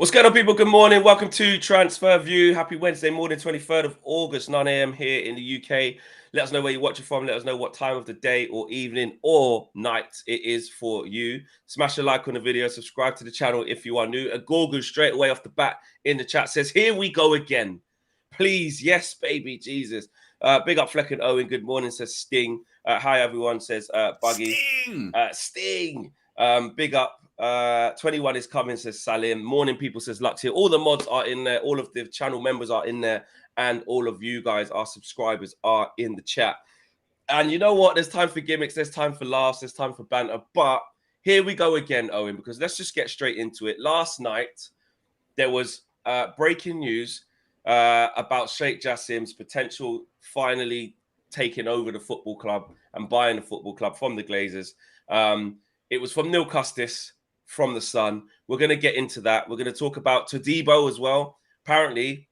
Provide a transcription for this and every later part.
What's going on, people? Good morning. Welcome to Transfer View. Happy Wednesday morning, 23rd of August, 9 a.m. here in the UK. Let us know where you're watching from. Let us know what time of the day or evening or night it is for you. Smash a like on the video. Subscribe to the channel if you are new. A Gorgon straight away off the bat in the chat says, here we go again. Please, yes, baby, Jesus. Big up Fleck and Owen. Good morning, says Sting. Hi, everyone, says Buggy. Sting. Big up. 21 is coming, says Salim. Morning, people, says Lux here. All the mods are in there. All of the channel members are in there. And all of you guys, our subscribers, are in the chat. And you know what? There's time for gimmicks. There's time for laughs. There's time for banter. But here we go again, Owen, because let's just get straight into it. Last night, there was breaking news about Sheikh Jassim's potential finally taking over the football club and buying the football club from the Glazers. It was from Neil Custis, from the Sun. We're going to get into that. We're going to talk about Todibo as well. Apparently,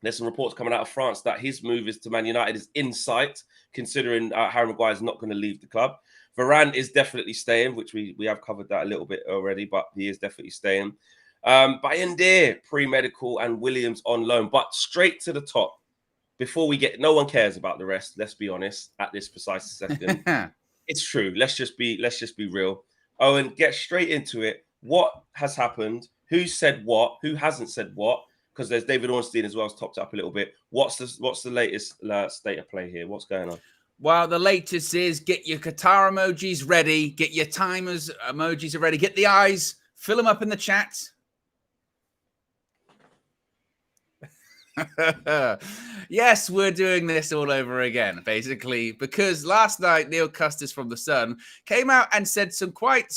there's some reports coming out of France that his move is to Man United is in sight, considering Harry Maguire is not going to leave the club. Varane is definitely staying, which we have covered that a little bit already, but he is definitely staying. Bayindir, pre-medical, and Williams on loan. But straight to the top, before we get, no one cares about the rest, let's be honest, at this precise second. It's true. Let's just be real. Owen, get straight into it. What has happened? Who said what? Who hasn't said what? Because there's David Ornstein as well, has topped up a little bit. What's the latest state of play here? What's going on? Well, the latest is get your Qatar emojis ready, get your timers emojis ready, get the eyes, fill them up in the chat. Yes, we're doing this all over again, basically, because last night Neil Custis from The Sun came out and said some quite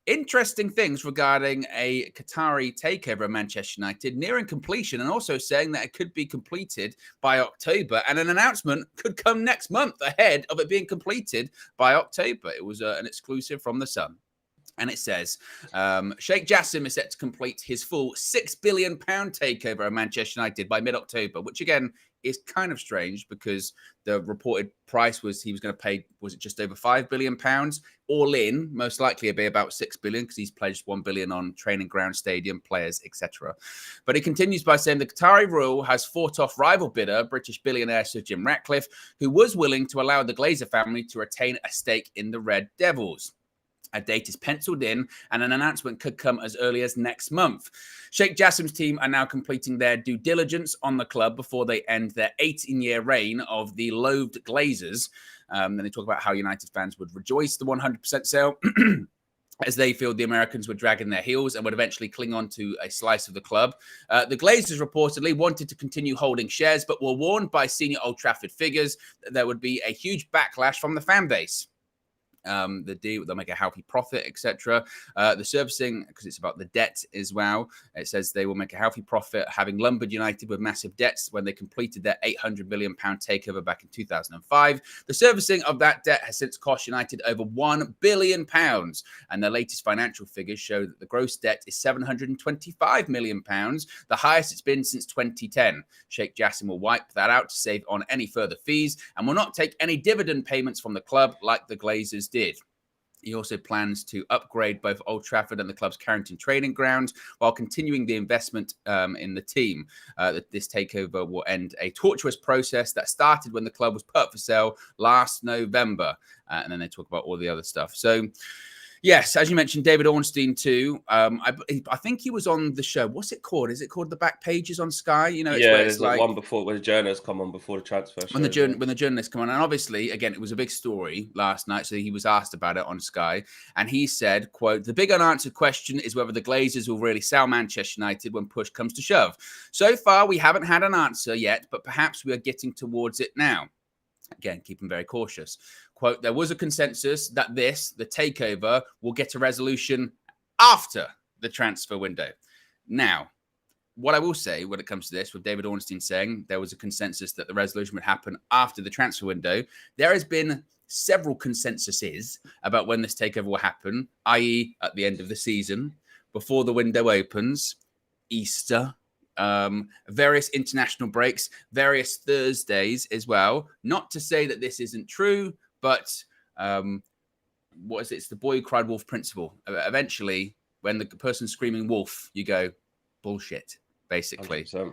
interesting things regarding a Qatari takeover of Manchester United nearing completion, and also saying that it could be completed by October, and an announcement could come next month ahead of it being completed by October. It was an exclusive from The Sun. And it says, Sheikh Jassim is set to complete his full £6 billion takeover of Manchester United by mid-October, which again is kind of strange because the reported price was he was going to pay, was it just over £5 billion? All in, most likely it'd be about £6 billion because he's pledged £1 billion on training ground, stadium, players, etc. But he continues by saying the Qatari royal has fought off rival bidder, British billionaire Sir Jim Ratcliffe, who was willing to allow the Glazer family to retain a stake in the Red Devils. A date is penciled in, and an announcement could come as early as next month. Sheikh Jassim's team are now completing their due diligence on the club before they end their 18-year reign of the loathed Glazers. Then they talk about how United fans would rejoice the 100% sale, as they feel the Americans were dragging their heels and would eventually cling on to a slice of the club. The Glazers reportedly wanted to continue holding shares, but were warned by senior Old Trafford figures that there would be a huge backlash from the fan base. The deal, they'll make a healthy profit, etc. The servicing, because it's about the debt as well. It says they will make a healthy profit, having lumbered United with massive debts when they completed their £800 million takeover back in 2005. The servicing of that debt has since cost United over £1 billion, and their latest financial figures show that the gross debt is £725 million, the highest it's been since 2010. Sheikh Jassim will wipe that out to save on any further fees and will not take any dividend payments from the club like the Glazers did. He also plans to upgrade both Old Trafford and the club's Carrington training ground while continuing the investment in the team. This takeover will end a tortuous process that started when the club was put for sale last November. And then they talk about all the other stuff. So, yes, as you mentioned, David Ornstein too. I think he was on the show. What's it called? Is it called The Back Pages on Sky? You know, it's where it's like one before when the journalists come on before the transfer show. When the journalists come on, and obviously, again, it was a big story last night, so he was asked about it on Sky, and he said, quote, "The big unanswered question is whether the Glazers will really sell Manchester United when push comes to shove. So far, we haven't had an answer yet, but perhaps we are getting towards it now." Again, keeping very cautious. Quote, "There was a consensus that the takeover, will get a resolution after the transfer window." Now, what I will say when it comes to this, with David Ornstein saying there was a consensus that the resolution would happen after the transfer window, there has been several consensuses about when this takeover will happen, i.e. at the end of the season, before the window opens, Easter, various international breaks, various Thursdays as well. Not to say that this isn't true, but what is it? It's the boy who cried wolf principle. Eventually, when the person's screaming wolf, you go, bullshit, basically. 100%.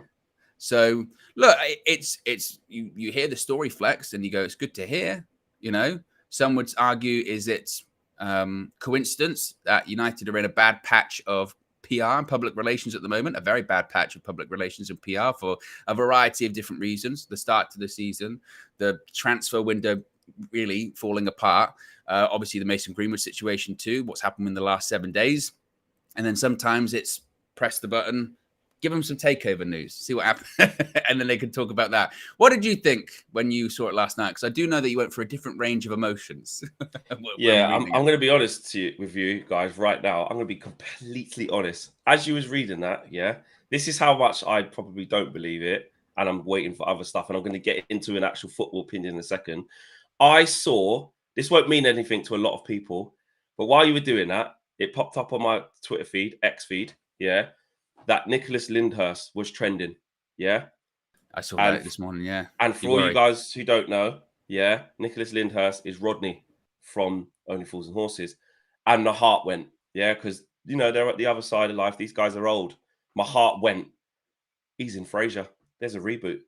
So look, it's you hear the story Flex and you go, it's good to hear. You know, some would argue, is it coincidence that United are in a bad patch of PR and public relations at the moment, a very bad patch of public relations and PR for a variety of different reasons. The start to the season, the transfer window really falling apart. Obviously, the Mason Greenwood situation too, what's happened in the last 7 days. And then sometimes it's press the button, give them some takeover news, see what happens, and then they can talk about that. What did you think when you saw it last night? Because I do know that you went for a different range of emotions. Yeah, I'm going to be honest with you guys right now. I'm going to be completely honest. As you was reading that, yeah, this is how much I probably don't believe it, and I'm waiting for other stuff, and I'm going to get into an actual football opinion in a second. I saw, this won't mean anything to a lot of people, but while you were doing that, it popped up on my Twitter feed, X feed, yeah, that Nicholas Lyndhurst was trending, yeah? I saw that this morning, yeah. And for all you guys who don't know, yeah, Nicholas Lyndhurst is Rodney from Only Fools and Horses. And my heart went, yeah, because, you know, they're at the other side of life. These guys are old. My heart went, he's in Frasier. There's a reboot.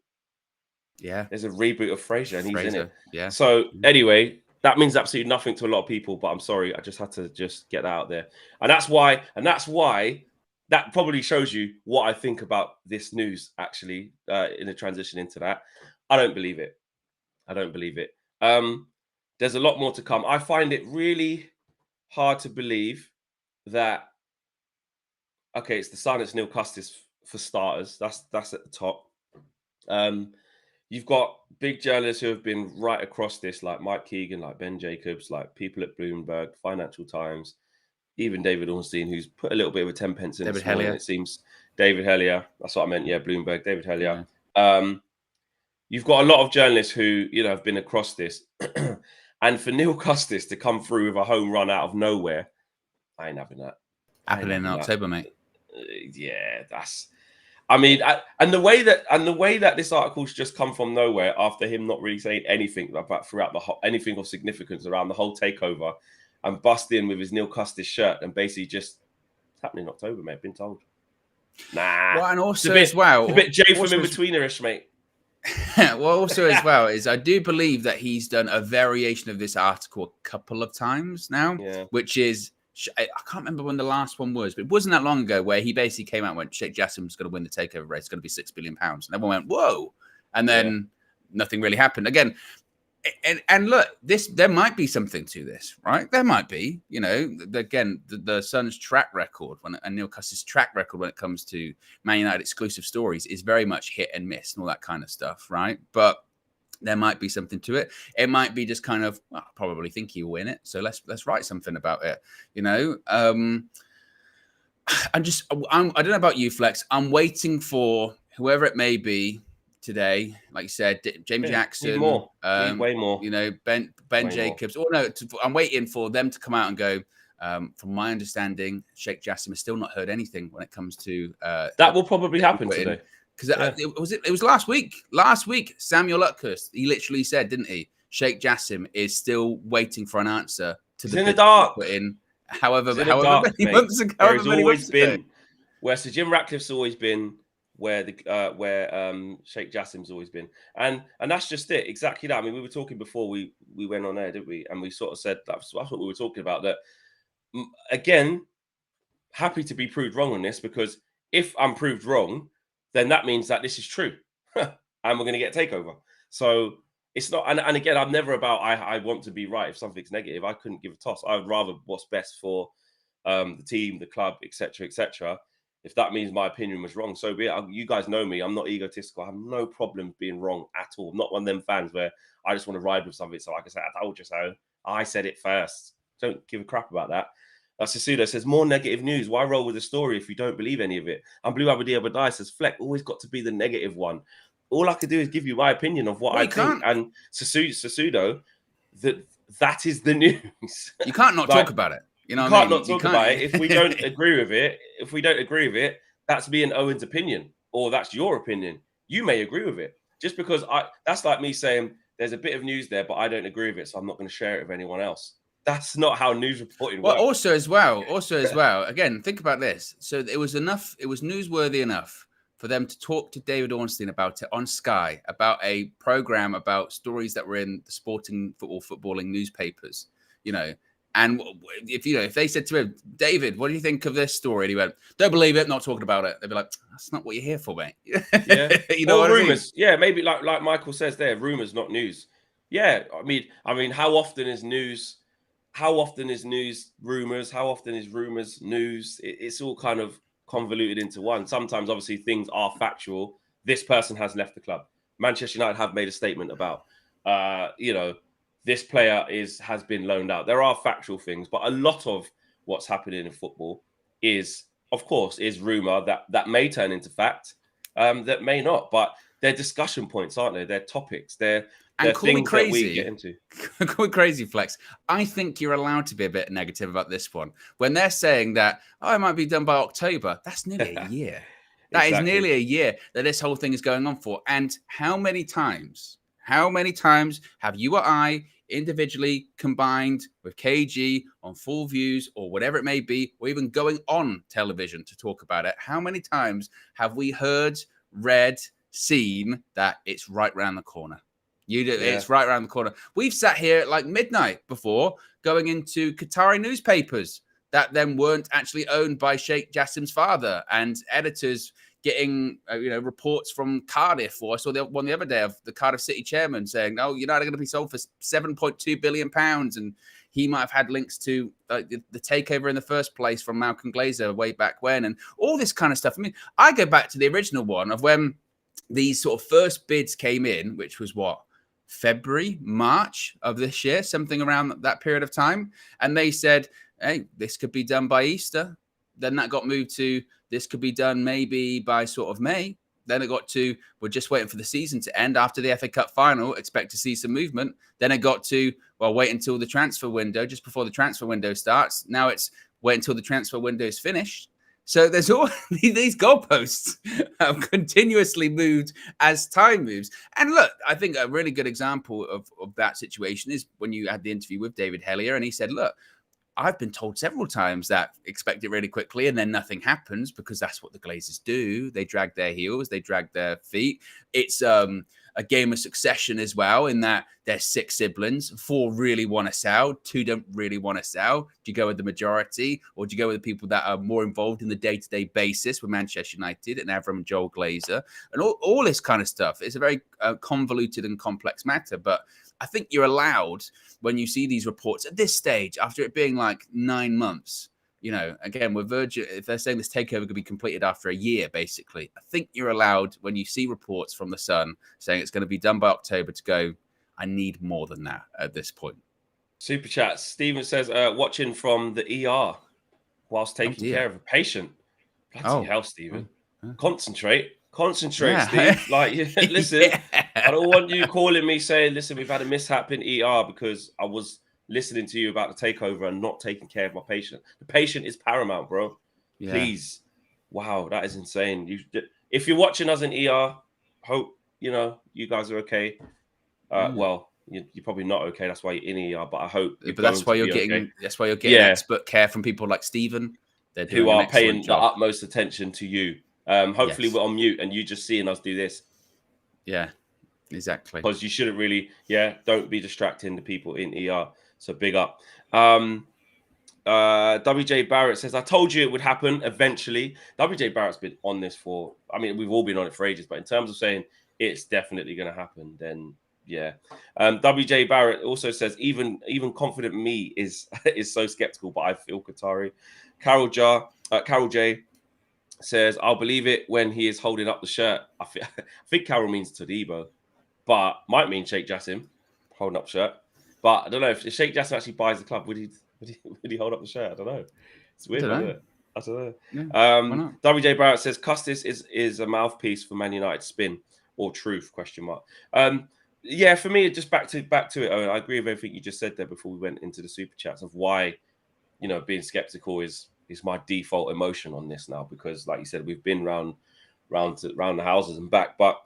Yeah. There's a reboot of Frasier and he's in it. Yeah. So anyway, that means absolutely nothing to a lot of people, but I'm sorry. I just had to just get that out there. And that's why that probably shows you what I think about this news, actually, in a transition into that. I don't believe it. There's a lot more to come. I find it really hard to believe that, okay, it's the Sun, it's Neil Custis for starters. That's at the top. You've got big journalists who have been right across this, like Mike Keegan, like Ben Jacobs, like people at Bloomberg, Financial Times, even David Ornstein, who's put a little bit of a 10 pence in this morning, it seems. David Hellier, that's what I meant. Yeah, Bloomberg, David Hellier. Yeah. You've got a lot of journalists who, you know, have been across this. And for Neil Custis to come through with a home run out of nowhere, I ain't having that. Happening in October, mate. Yeah, that's... I mean, and the way that this article's just come from nowhere after him not really saying anything about throughout the whole, anything of significance around the whole takeover, and bust in with his Neil Custis shirt and basically just, it's happening in October, mate. I've been told. Nah. Well, and also it's a bit Jay from in-betweenerish, mate. Well, also as well is I do believe that he's done a variation of this article a couple of times now, which is, I can't remember when the last one was, but it wasn't that long ago where he basically came out and went, Sheikh Jassim's going to win the takeover race. It's going to be £6 billion. And everyone went, whoa. And then nothing really happened. Again, and look, there might be something to this, right? There might be, you know, again, the Sun's track record and Neil Custis' track record when it comes to Man United exclusive stories is very much hit and miss and all that kind of stuff, right? But there might be something to it. It might be just kind of, well, I probably think he'll win it, so let's write something about it, you know. I don't know about you, Flex. I'm waiting for whoever it may be today, like you said, James Jackson, way more. You know, Ben Jacobs. Or no, I'm waiting for them to come out and go. From my understanding, Sheikh Jassim has still not heard anything when it comes to that. Will probably happen today because it was last week. Last week, Samuel Luckhurst, he literally said, didn't he? Sheikh Jassim is still waiting for an answer to the dark. Put in however many months ago. There's always been where Sir Jim Ratcliffe's always been. Where Sheikh Jassim's always been, and that's just it, exactly that. I mean, we were talking before we went on air, didn't we? And we sort of said that's what we were talking about. That again, happy to be proved wrong on this, because if I'm proved wrong, then that means that this is true, and we're going to get takeover. So it's not. And again, I'm never about I want to be right. If something's negative, I couldn't give a toss. I would rather what's best for the team, the club, etc., etc. If that means my opinion was wrong, so be it. You guys know me. I'm not egotistical. I have no problem being wrong at all. I'm not one of them fans where I just want to ride with something. So I can say, I told you so. I said it first. Don't give a crap about that. Sasuda says, more negative news. Why roll with the story if you don't believe any of it? And Blue Abadi Abadai says, Fleck, always got to be the negative one. All I could do is give you my opinion of what I think. And Sasudo, that is the news. You can't not talk about it. You know, can't not talk about it if we don't agree with it. If we don't agree with it, that's me and Owen's opinion, or that's your opinion. You may agree with it. Just because that's like me saying there's a bit of news there, but I don't agree with it, so I'm not going to share it with anyone else. That's not how news reporting Well, works. also as well, again, think about this. So it was newsworthy enough for them to talk to David Ornstein about it on Sky, about a program about stories that were in the footballing newspapers, And if they said to him, David, what do you think of this story? And he went, don't believe it, not talking about it. They'd be like, that's not what you're here for, mate. Yeah. Or rumors. I mean? Yeah, maybe like Michael says there, rumors, not news. Yeah. I mean, how often is news rumors? How often is rumors news? It's all kind of convoluted into one. Sometimes, obviously, things are factual. This person has left the club. Manchester United have made a statement about, this player has been loaned out. There are factual things, but a lot of what's happening in football is, of course, rumor that may turn into fact, that may not. But they're discussion points, aren't they? They're topics. They're things that we get into. Call me crazy, Flex. I think you're allowed to be a bit negative about this one. When they're saying that, it might be done by October, that's nearly a year. That is nearly a year that this whole thing is going on for. And how many times have you or I individually combined with KG on Full Views or whatever it may be, or even going on television to talk about it? How many times have we heard, read, seen that it's right around the corner? It's right around the corner. We've sat here at like midnight before going into Qatari newspapers that then weren't actually owned by Sheikh Jassim's father, and editors getting reports from Cardiff. Or I saw one the other day of the Cardiff City chairman saying, "No, United are going to be sold for £7.2 billion," and he might have had links to the takeover in the first place from Malcolm Glazer way back when, and all this kind of stuff. I mean, I go back to the original one of when these sort of first bids came in, which was what, February, March of this year, something around that period of time. And they said, hey, this could be done by Easter. Then that got moved to, this could be done maybe by sort of May. Then it got to, we're just waiting for the season to end. After the FA Cup final, expect to see some movement. Then it got to, well, wait until the transfer window, just before the transfer window starts. Now it's wait until the transfer window is finished. So there's all these goalposts have continuously moved as time moves. And look, I think a really good example of that situation is when you had the interview with David Hellier, and he said, look, I've been told several times that expect it really quickly, and then nothing happens because that's what the Glazers do. They drag their heels, they drag their feet. It's a game of succession as well, in that there's 6 siblings, 4 really want to sell, 2 don't really want to sell. Do you go with the majority, or do you go with the people that are more involved in the day-to-day basis with Manchester United and Avram and Joel Glazer and all this kind of stuff? It's a very convoluted and complex matter, but I think you're allowed, when you see these reports at this stage, after it being like 9 months, again, we're Virgin, if they're saying this takeover could be completed after a year, basically, I think you're allowed, when you see reports from the Sun saying it's going to be done by October, to go, I need more than that at this point. Super chat. Stephen says, watching from the ER whilst taking care of a patient. Bloody hell, Stephen. Concentrate, Steve. Like, listen, I don't want you calling me saying, listen, we've had a mishap in ER because I was listening to you about the takeover and not taking care of my patient. The patient is paramount, bro. Yeah. Please. Wow, that is insane. If you're watching us in ER, hope you guys are okay. Well, you're probably not okay. That's why you're in ER. But I hope. But that's why you're getting. Okay. That's why you're getting expert care from people like Stephen, who are paying the utmost attention to you. Hopefully we're on mute and you just seeing us do this. Yeah, exactly. Because you shouldn't really. Don't be distracting the people in ER. So big up. WJ Barrett says, I told you it would happen eventually. WJ Barrett's been on this for, we've all been on it for ages, but in terms of saying it's definitely going to happen, then yeah. WJ Barrett also says, even confident me is so skeptical, but I feel Qatari. Carol J says, I'll believe it when he is holding up the shirt. I think Carol means Todibo, but might mean Sheikh Jassim holding up shirt. But I don't know if Sheikh Jassim actually buys the club. Would he hold up the shirt? I don't know. It's weird, isn't it? I don't know. Yeah, WJ Barrett says Custis is a mouthpiece for Man United spin or truth ? Yeah, for me, just back to it, Owen. I agree with everything you just said there before we went into the super chats of why, being skeptical is my default emotion on this now, because like you said, we've been round the houses and back. But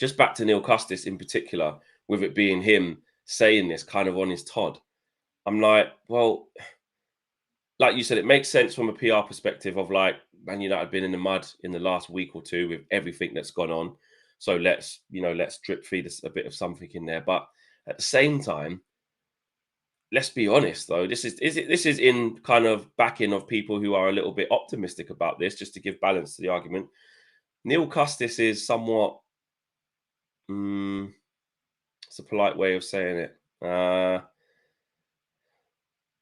just back to Neil Custis in particular, with it being him saying this kind of on his Todd. I'm like, well, like you said, it makes sense from a PR perspective of like Man United been in the mud in the last week or two with everything that's gone on. So let's drip feed us a bit of something in there. But at the same time, let's be honest though, this is in kind of backing of people who are a little bit optimistic about this, just to give balance to the argument. Neil Custis is somewhat, it's a polite way of saying it.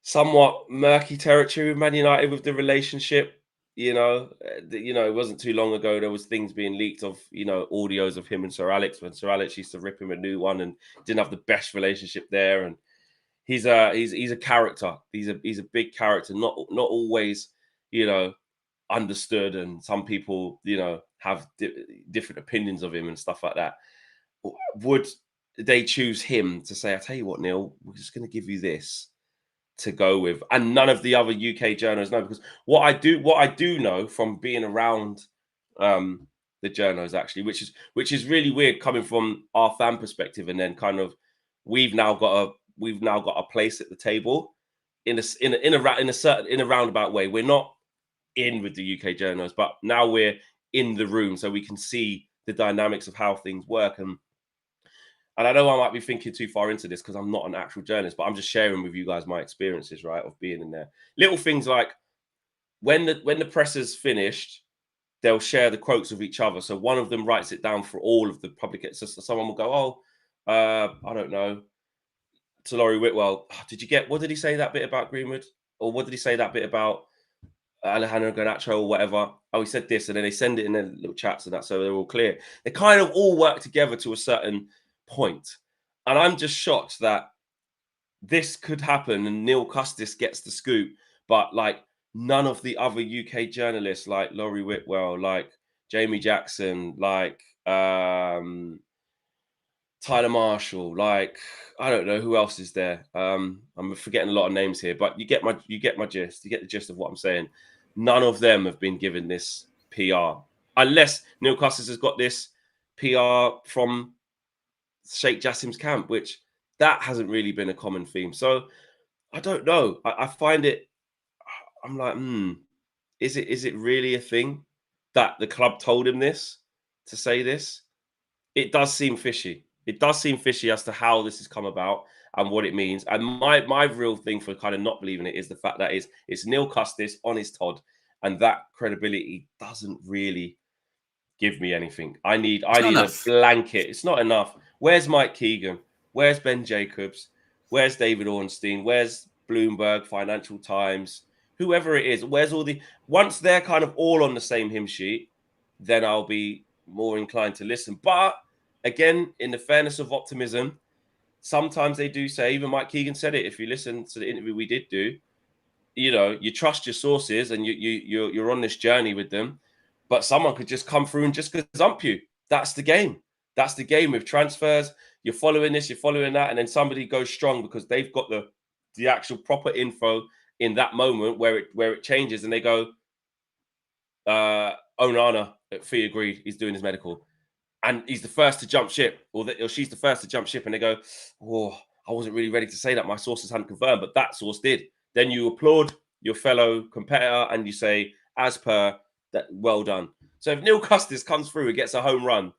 Somewhat murky territory with Man United with the relationship. It wasn't too long ago there was things being leaked of audios of him and Sir Alex when Sir Alex used to rip him a new one and didn't have the best relationship there. And he's a character. He's a big character. Not always understood, and some people have different opinions of him and stuff like that. Would they choose him to say, I tell you what, Neil, we're just going to give you this to go with, and none of the other UK journals know? Because what I do know from being around the journals, actually, which is really weird coming from our fan perspective, and then kind of we've now got a place at the table in a roundabout way. We're not in with the UK journals, but now we're in the room, so we can see the dynamics of how things work. And I know I might be thinking too far into this because I'm not an actual journalist, but I'm just sharing with you guys my experiences, right, of being in there. Little things like when the press is finished, they'll share the quotes of each other. So one of them writes it down for all of the public. So someone will go, I don't know, to Laurie Whitwell, what did he say that bit about Greenwood? Or what did he say that bit about Alejandro Garnacho or whatever? Oh, he said this, and then they send it in their little chats and that, so they're all clear. They kind of all work together to a certain point. And I'm just shocked that this could happen and Neil Custis gets the scoop, but like none of the other UK journalists, like Laurie Whitwell, like Jamie Jackson, like Tyler Marshall, like I don't know who else is there. I'm forgetting a lot of names here, but you get my gist. You get the gist of what I'm saying. None of them have been given this PR, unless Neil Custis has got this PR from Sheikh Jassim's camp, which that hasn't really been a common theme. So I don't know. I find it. I'm like, is it really a thing that the club told him this to say this? It does seem fishy. It does seem fishy as to how this has come about and what it means. And my real thing for kind of not believing it is the fact that it's Neil Custis on his Todd, and that credibility doesn't really give me anything. I need a blanket. It's not enough. Where's Mike Keegan? Where's Ben Jacobs? Where's David Ornstein? Where's Bloomberg, Financial Times? Whoever it is, where's all the... Once they're kind of all on the same hymn sheet, then I'll be more inclined to listen. But again, in the fairness of optimism, sometimes they do say, even Mike Keegan said it, if you listen to the interview we did do, you trust your sources and you're on this journey with them, but someone could just come through and just gazump you. That's the game. That's the game with transfers. You're following this, you're following that, and then somebody goes strong because they've got the actual proper info in that moment where it changes, and they go, Onana fee agreed, he's doing his medical, and he's the first to jump ship, or she's the first to jump ship, and they go, oh, I wasn't really ready to say that, my sources hadn't confirmed, but that source did. Then you applaud your fellow competitor and you say, as per that, well done. So if Neil Custis comes through and gets a home run,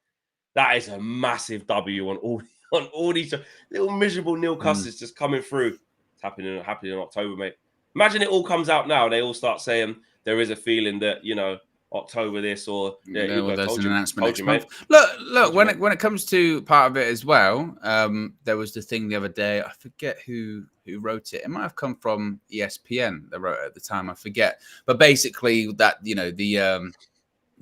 that is a massive W on all these little miserable Neil Custis just coming through. It's happening in October, mate. Imagine it all comes out now. They all start saying there is a feeling that October this, or well, there's an announcement next month. Look, when it comes to part of it as well, there was the thing the other day. I forget who wrote it. It might have come from ESPN. They wrote it at the time. I forget. But basically, that the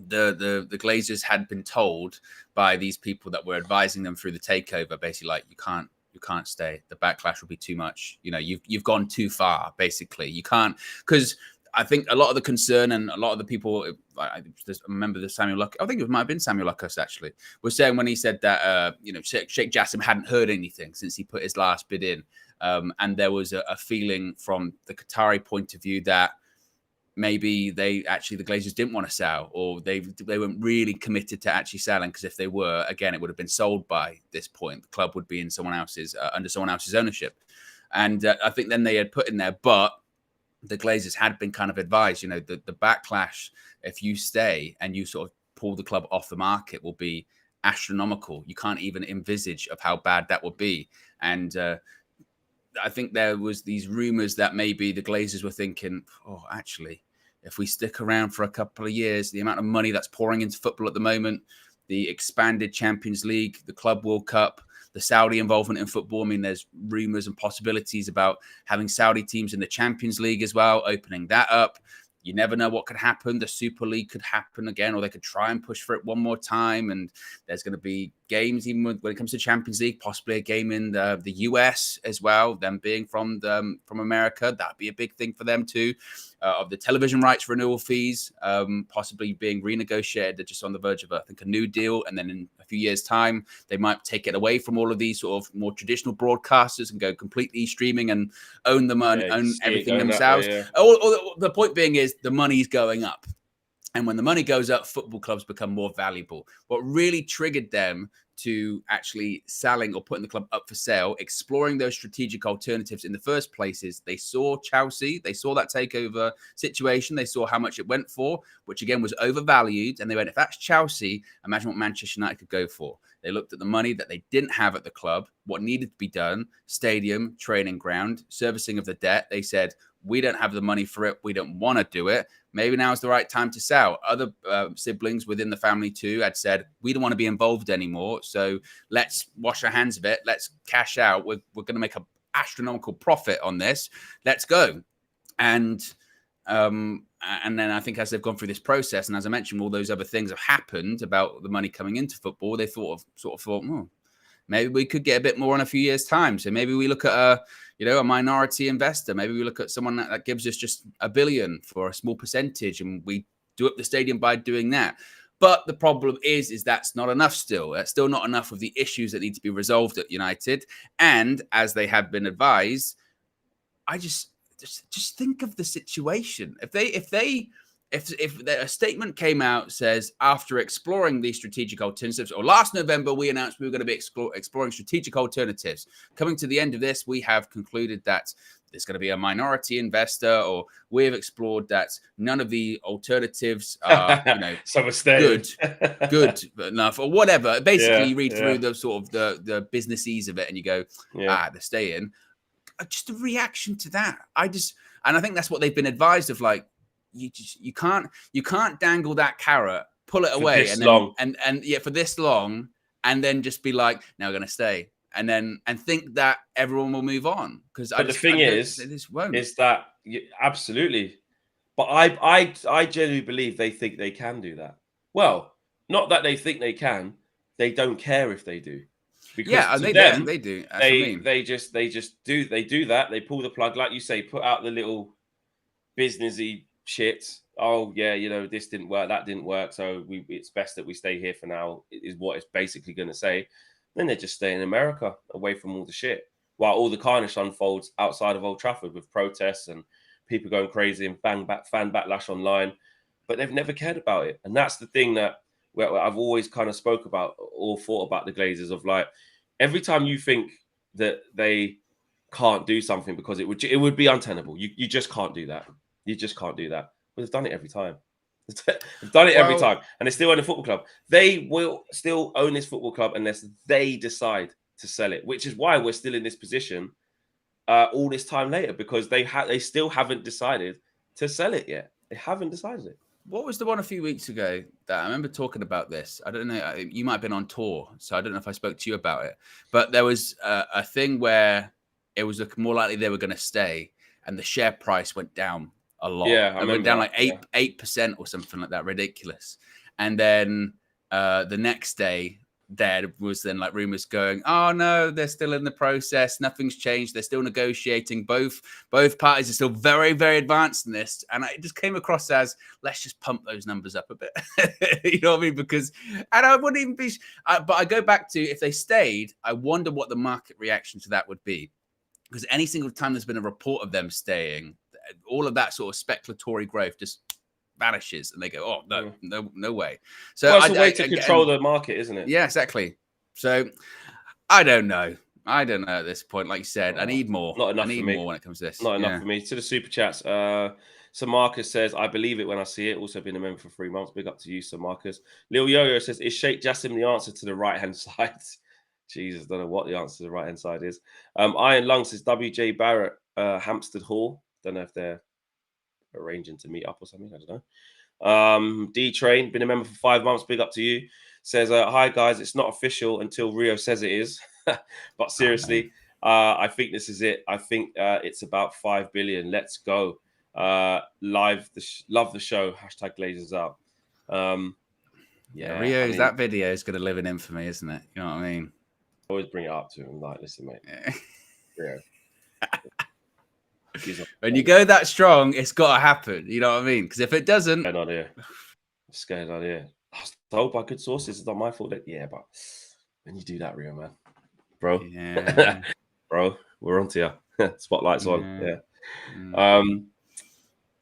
Glazers had been told by these people that were advising them through the takeover, basically like you can't stay. The backlash will be too much. You've gone too far. Basically, you can't, because I think a lot of the concern and a lot of the people, I remember the Samuel Lucas, I think it might have been Samuel Lucas actually, was saying when he said that, Sheikh Jassim hadn't heard anything since he put his last bid in. And there was a feeling from the Qatari point of view that maybe the Glazers didn't want to sell, or they weren't really committed to actually selling, because if they were, again, it would have been sold by this point. The club would be in someone else's under someone else's ownership. And I think then they had put in there, but the Glazers had been kind of advised, you know, the backlash, if you stay and you sort of pull the club off the market, will be astronomical. You can't even envisage of how bad that would be. And I think there was these rumors that maybe the Glazers were thinking, oh, actually, if we stick around for a couple of years, the amount of money that's pouring into football at the moment, the expanded Champions League, the Club World Cup, the Saudi involvement in football. I mean, there's rumors and possibilities about having Saudi teams in the Champions League as well, opening that up. You never know what could happen. The Super League could happen again, or they could try and push for it one more time. And there's going to be games, even when it comes to Champions League, possibly a game in the US as well. Them being from America, that'd be a big thing for them too. Of the television rights renewal fees, possibly being renegotiated. They're just on the verge of, I think, a new deal. And then in a few years' time, they might take it away from all of these sort of more traditional broadcasters and go completely streaming and own the money, own everything themselves. The point being is the money's going up. And when the money goes up, football clubs become more valuable. What really triggered them to actually selling or putting the club up for sale, exploring those strategic alternatives in the first place is they saw Chelsea, they saw that takeover situation, they saw how much it went for, which again was overvalued. And they went, if that's Chelsea, imagine what Manchester United could go for. They looked at the money that they didn't have at the club, what needed to be done, stadium, training ground, servicing of the debt. They said, we don't have the money for it. We don't want to do it. Maybe now is the right time to sell. Other siblings within the family too had said, we don't want to be involved anymore. So let's wash our hands of it. Let's cash out. We're going to make an astronomical profit on this. Let's go. And then I think as they've gone through this process, and as I mentioned, all those other things have happened about the money coming into football, they thought, maybe we could get a bit more in a few years' time. So maybe we look at a minority investor. Maybe we look at someone that gives us just $1 billion for a small percentage, and we do up the stadium by doing that. But the problem is that's not enough still. That's still not enough of the issues that need to be resolved at United. And as they have been advised, I just think of the situation. If a statement came out says, after exploring these strategic alternatives, or last November, we announced we were going to be exploring strategic alternatives. Coming to the end of this, we have concluded that there's going to be a minority investor, or we have explored that none of the alternatives are, good enough, or whatever. Basically, you read through the sort of the businessese of it, and you go, they're staying. Just a reaction to that. And I think that's what they've been advised of, like, you can't dangle that carrot, pull it away, for this long, and then just be like, now we're going to stay, and think that everyone will move on. Because the thing is that absolutely, but I genuinely believe they think they can do that. Well, not that they think they can; they don't care if they do. Because they do. They just do that. They pull the plug, like you say, put out the little businessy shit. Oh yeah, this didn't work, that didn't work, so it's best that we stay here for now, is what it's basically going to say. Then they just stay in America, away from all the shit, while all the carnage unfolds outside of Old Trafford with protests and people going crazy and fan backlash online. But they've never cared about it, and that's the thing that I've always kind of spoke about or thought about the Glazers, of like, every time you think that they can't do something because it would be untenable, you just can't do that. You just can't do that. But they've done it every time. They've done it every time. And they still own a football club. They will still own this football club unless they decide to sell it, which is why we're still in this position all this time later, because they still haven't decided to sell it yet. They haven't decided it. What was the one a few weeks ago that I remember talking about this? I don't know. You might have been on tour, so I don't know if I spoke to you about it. But there was a thing where it was more likely they were going to stay, and the share price went down a lot. Yeah, it went down like 8% or something like that. Ridiculous. And then the next day, there was then like rumors going, oh no, they're still in the process. Nothing's changed. They're still negotiating. Both parties are still very, very advanced in this. And it just came across as, let's just pump those numbers up a bit. You know what I mean? Because, and I wouldn't even be, but I go back to, if they stayed, I wonder what the market reaction to that would be. Because any single time there's been a report of them staying, all of that sort of speculatory growth just vanishes, and they go, oh no way. So it's a way to control the market, isn't it? Yeah, exactly. So I don't know. I don't know at this point. Like you said, I need more. Not enough I need for me. more when it comes to this. Not enough for me. To the super chats. So Marcus says, I believe it when I see it. Also been a member for 3 months. Big up to you, Sir Marcus. Lil Yo-Yo says, is Sheikh Jassim the answer to the right-hand side? Jesus, don't know what the answer to the right-hand side is. Iron Lung says, WJ Barrett, Hampstead Hall. Don't know if they're arranging to meet up or something. I don't know. D-Train, been a member for 5 months. Big up to you. Says, hi, guys. It's not official until Rio says it is. But seriously, I think this is it. I think it's about 5 billion. Let's go. Love the show. Hashtag Glazers out. Rio's that video is going to live in infamy, isn't it? You know what I mean? Always bring it up to him. Like, listen, mate. Rio. When you go that strong, it's got to happen. You know what I mean? Because if it doesn't, scared idea. I was told by good sources. It's not my fault. Yeah, but when you do that, Rio, man, bro, bro, we're on to you. Spotlight's on. Yeah.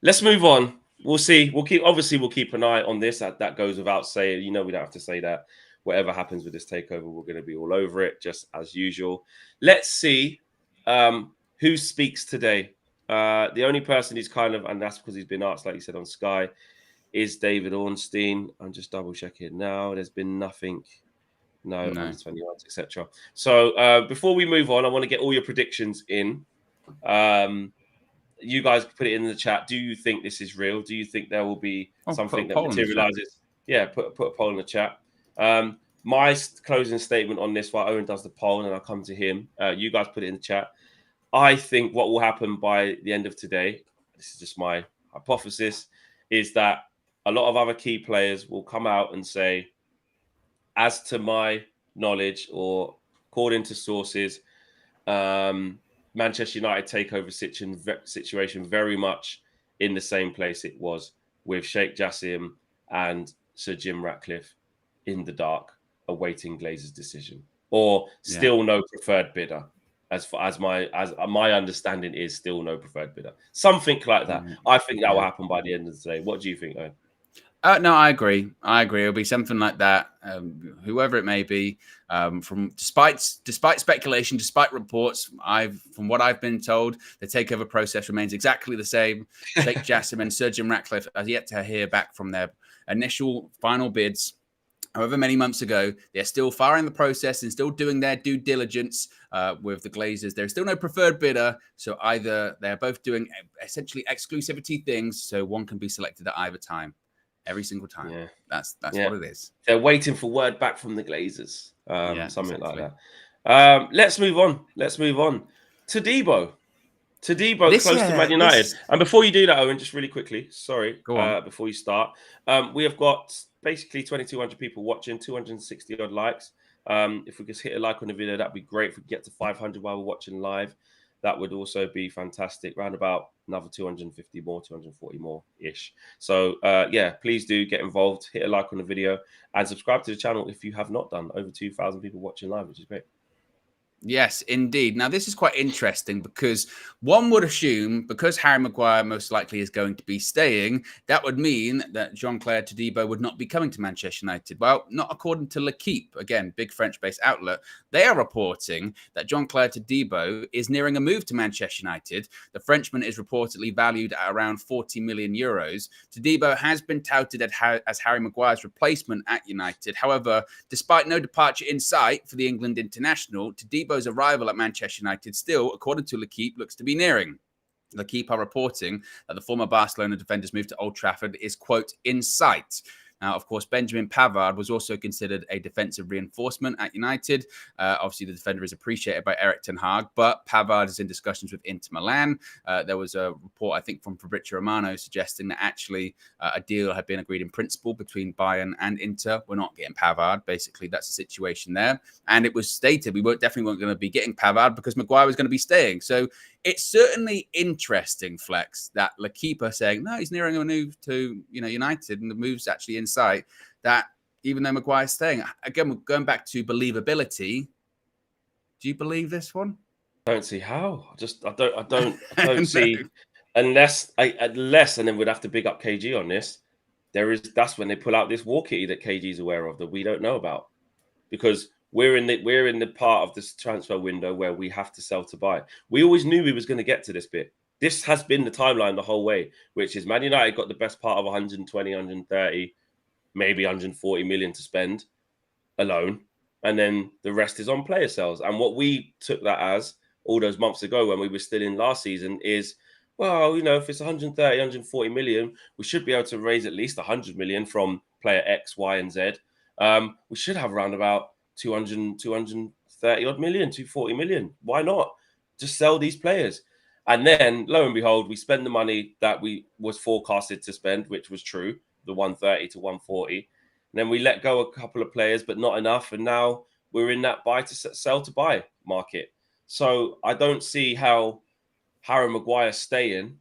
Let's move on. We'll see. We'll keep an eye on this. That goes without saying. You know, we don't have to say that. Whatever happens with this takeover, we're going to be all over it, just as usual. Let's see who speaks today. The only person he's and that's because he's been asked, like you said, on Sky, is David Ornstein. I'm just double checking now. There's been nothing. No. Under 21s, etc. So before we move on, I want to get all your predictions in. You guys put it in the chat. Do you think this is real? Do you think there will be something that materializes? Yeah, put a poll in the chat. My closing statement on this, while Owen does the poll, and I'll come to him. You guys put it in the chat. I think what will happen by the end of today, this is just my hypothesis, is that a lot of other key players will come out and say, as to my knowledge or according to sources, Manchester United takeover situation very much in the same place it was with Sheikh Jassim and Sir Jim Ratcliffe in the dark, awaiting Glazer's decision, or still no preferred bidder. As my understanding is, still no preferred bidder. Something like that. I think that will happen by the end of the day. What do you think, Owen? No, I agree. It'll be something like that. Whoever it may be, despite speculation, despite reports, from what I've been told, the takeover process remains exactly the same. Sheikh Jassim and Sir Jim Ratcliffe are yet to hear back from their initial final bids. However many months ago, they're still far in the process and still doing their due diligence with the Glazers. There's still no preferred bidder, so either they're both doing essentially exclusivity things, so one can be selected at either time. Every single time. Yeah. That's what it is. They're waiting for word back from the Glazers. Something like that. Let's move on. Todibo close to Man United. And before you do that, Owen, just really quickly, sorry, before you start, we have got basically 2,200 people watching, 260 odd likes. If we could hit a like on the video, that'd be great. If we get to 500 while we're watching live, that would also be fantastic. Round about another 250 more, 240 more ish. So please do get involved. Hit a like on the video and subscribe to the channel if you have not done. Over 2,000 people watching live, which is great. Yes, indeed. Now, this is quite interesting because one would assume, because Harry Maguire most likely is going to be staying, that would mean that Jean-Claire Todibo would not be coming to Manchester United. Well, not according to L'Équipe, again, big French-based outlet. They are reporting that Jean-Claire Todibo is nearing a move to Manchester United. The Frenchman is reportedly valued at around 40 million euros. Todibo has been touted as Harry Maguire's replacement at United. However, despite no departure in sight for the England international, Todibo's arrival at Manchester United still, according to L'Équipe, looks to be nearing. L'Équipe are reporting that the former Barcelona defender's move to Old Trafford is, quote, in sight. Now, of course, Benjamin Pavard was also considered a defensive reinforcement at United. Obviously, the defender is appreciated by Eric Ten Hag, but Pavard is in discussions with Inter Milan. There was a report, I think, from Fabrizio Romano suggesting that actually a deal had been agreed in principle between Bayern and Inter. We're not getting Pavard. Basically, that's the situation there. And it was stated we definitely weren't going to be getting Pavard because Maguire was going to be staying. So it's certainly interesting, Flex, that L'Équipe are saying, no, he's nearing a move to United, and the move's actually in sight, that even though Maguire's staying. Again, we're going back to believability. Do you believe this one? I don't see how. I don't see unless, and then we'd have to big up KG on this. That's when they pull out this war kitty that KG is aware of that we don't know about. Because we're in the part of this transfer window where we have to sell to buy. We always knew we was going to get to this bit. This has been the timeline the whole way, which is Man United got the best part of 120, 130, maybe 140 million to spend alone. And then the rest is on player sales. And what we took that as all those months ago when we were still in last season is, well, you know, if it's 130, 140 million, we should be able to raise at least 100 million from player X, Y, and Z. We should have around about 200, 230 odd million, 240 million. Why not? Just sell these players. And then, lo and behold, we spend the money that we was forecasted to spend, which was true, the 130 to 140. And then we let go a couple of players, but not enough. And now we're in that buy to sell to buy market. So I don't see how Harry Maguire staying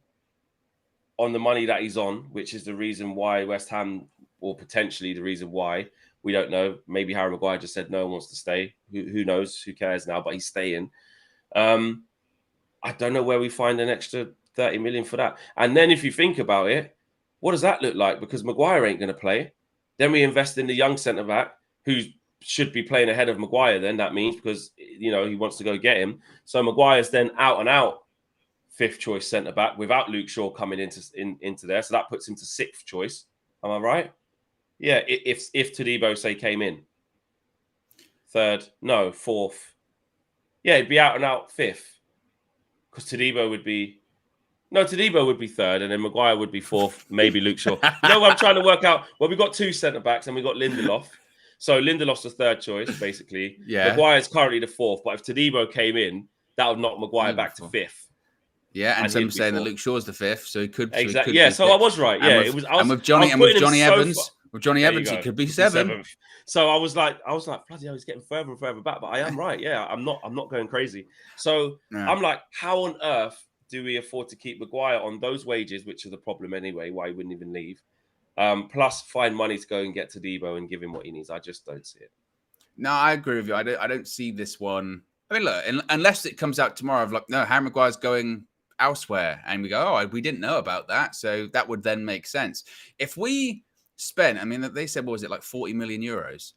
on the money that he's on, which is the reason why West Ham, or potentially the reason why, we don't know. Maybe Harry Maguire just said no one wants to stay. Who knows? Who cares now? But he's staying. I don't know where we find an extra 30 million for that. And then if you think about it, what does that look like? Because Maguire ain't going to play. Then we invest in the young centre-back who should be playing ahead of Maguire then, that means, because, you know, he wants to go get him. So Maguire's then out and out fifth choice centre-back without Luke Shaw coming into there. So that puts him to sixth choice. Am I right? Yeah, if Todibo, say, came in. Fourth. Yeah, he'd be out and out fifth. Because Todibo would be third, and then Maguire would be fourth, maybe Luke Shaw. You know what I'm trying to work out? Well, we've got two centre-backs, and we've got Lindelof. So Lindelof's the third choice, basically. Yeah. Maguire's currently the fourth, but if Todibo came in, that would knock Maguire back to fifth. Yeah, and some saying that Luke Shaw's the fifth, so he could. Exactly. So yeah, so I was right. Yeah, and with Johnny Evans, he'd be seventh. So I was like, bloody hell, he's getting further and further back. But I am right. Yeah, I'm not going crazy. So I'm like, how on earth do we afford to keep Maguire on those wages, which are the problem anyway? Why he wouldn't even leave? Plus, find money to go and get Todibo and give him what he needs. I just don't see it. No, I agree with you. I don't see this one. I mean, look, unless it comes out tomorrow of like, no, Harry Maguire's going elsewhere, and we go, oh, we didn't know about that, so that would then make sense. If we spent, I mean, they said, what was it, like 40 million euros?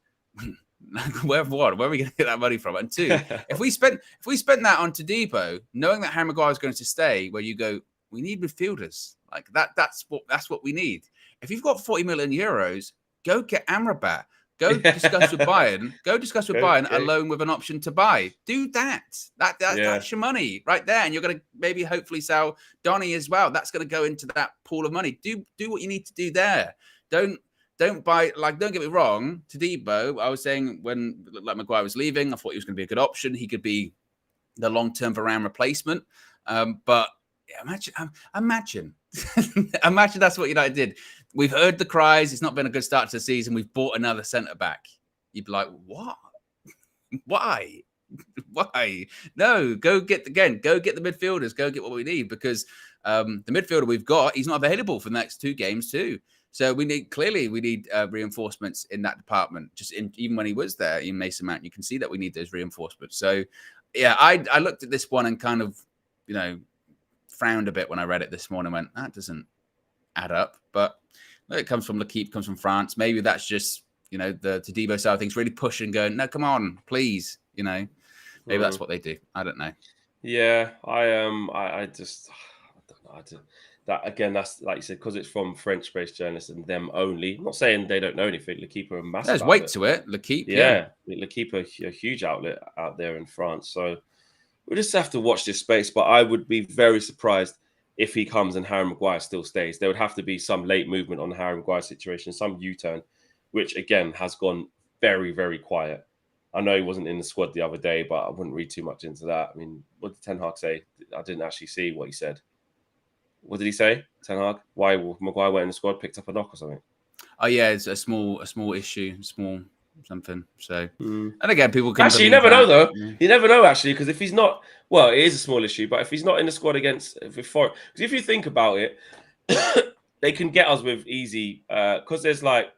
Where are we going to get that money from? And two, if we spent that on Todibo, knowing that Harry Maguire is going to stay, where you go, we need midfielders like that. That's what we need. If you've got 40 million euros, go get Amrabat. Go discuss with Bayern. Go discuss with Bayern alone with an option to buy. Do that. That's your money right there, and you're going to maybe hopefully sell Donny as well. That's going to go into that pool of money. Do what you need to do there. Don't buy, like, don't get me wrong. Todibo, I was saying when like Maguire was leaving, I thought he was going to be a good option. He could be the long-term Varane replacement. But imagine that's what United did. We've heard the cries. It's not been a good start to the season. We've bought another centre-back. You'd be like, what? Why? No, go get the midfielders. Go get what we need, because the midfielder we've got, he's not available for the next two games too. So we need reinforcements in that department. Even when he was there in Mason Mount, you can see that we need those reinforcements. So yeah, I looked at this one and kind of, you know, frowned a bit when I read it this morning. Went, that doesn't add up. But it comes from L'Équipe, comes from France. Maybe that's just, you know, the Todibo side of things really pushing, going, no, come on, please. You know, maybe that's what they do. I don't know. Yeah, I just I don't know. That again, that's like you said, because it's from French-based journalists and them only. I'm not saying they don't know anything. L'Équipe are a massive. There's weight to it. L'Équipe, L'Équipe are a huge outlet out there in France. So we just have to watch this space. But I would be very surprised if he comes and Harry Maguire still stays. There would have to be some late movement on the Harry Maguire situation, some U-turn, which again has gone very, very quiet. I know he wasn't in the squad the other day, but I wouldn't read too much into that. I mean, what did Ten Hag say? I didn't actually see what he said. What did he say, Ten Hag? Why Maguire went in the squad, picked up a knock or something? Oh yeah, it's a small issue, small something. So, and again, people can actually, you never know though. You never know actually, because if he's not, well, it is a small issue. But if he's not in the squad because if you think about it, they can get us with easy because there's like,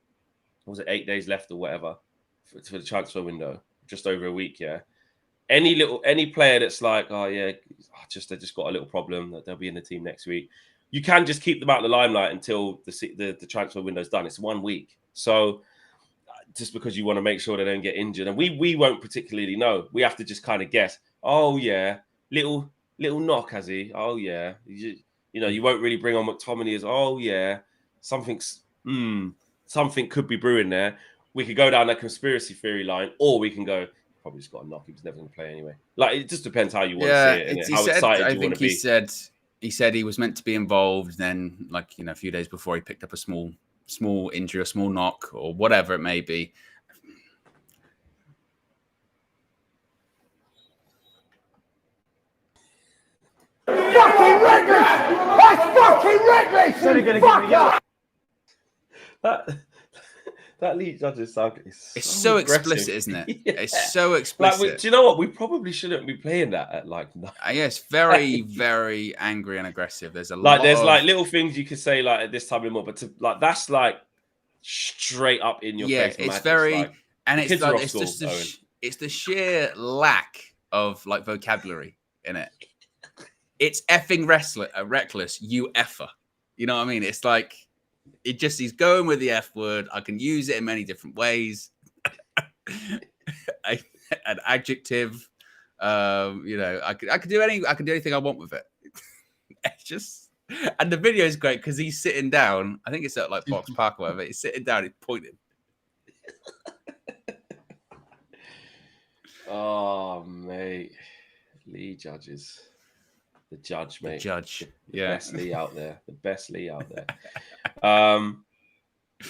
what was it, 8 days left or whatever for the transfer window, just over a week. Yeah. Any player that's like, they just got a little problem, that they'll be in the team next week. You can just keep them out of the limelight until the transfer window's done. It's 1 week. So just because you want to make sure they don't get injured. And we won't particularly know. We have to just kind of guess. Oh yeah, little knock, has he? Oh yeah, you know, you won't really bring on McTominay as, oh yeah, something could be brewing there. We could go down that conspiracy theory line, or we can go, probably just got a knock. He was never going to play anyway. Like, it just depends how you want to see it, and how excited you want to be. He said he was meant to be involved. Then, like, you know, a few days before, he picked up a small injury, a small knock, or whatever it may be. Fucking reckless! That's fucking reckless! Only gonna give me yellow. That lead judges sound it's so explicit, isn't it? Yeah. It's so explicit. Like, do you know what? We probably shouldn't be playing that at like. Yes, very, very angry and aggressive. There's like little things you could say like at this time anymore, but that's like straight up in your face. Yeah, it's very, like, and it's like, it's just it's the sheer lack of like vocabulary in it. It's effing reckless, you effer. You know what I mean? It's like, he's going with the F word. I can use it in many different ways. An adjective. You know, I could do anything I want with it. It's just, and the video is great because he's sitting down. I think it's at like Box Park or whatever. He's sitting down, he's pointing. Oh mate. Lead judges. The judge, mate. The judge. The best Lee out there. The best Lee out there.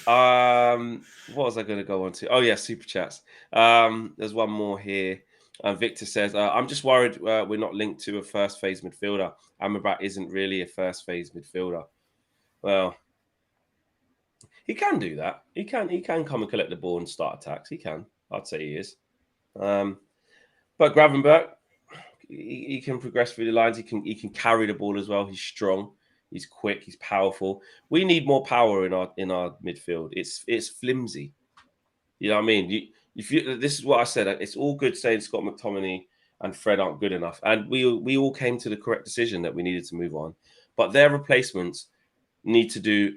What was I going to go on to? Oh, yeah, super chats. There's one more here. Victor says, I'm just worried we're not linked to a first phase midfielder. Amrabat isn't really a first phase midfielder. Well, he can do that. He can come and collect the ball and start attacks. He can. I'd say he is. But Gravenberch, he can progress through the lines. He can carry the ball as well. He's strong. He's quick. He's powerful. We need more power in our midfield. It's flimsy. You know what I mean? This is what I said. It's all good saying Scott McTominay and Fred aren't good enough, and we all came to the correct decision that we needed to move on. But their replacements need to do.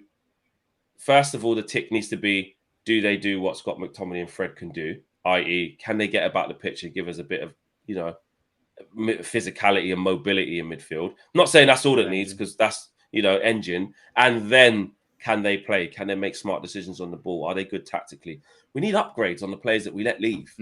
First of all, the tick needs to be: do they do what Scott McTominay and Fred can do? I.e., can they get about the pitch and give us a bit of, you know, physicality and mobility in midfield? I'm not saying that's all it needs, because that's, you know, engine. And then can they play? Can they make smart decisions on the ball? Are they good tactically? We need upgrades on the players that we let leave.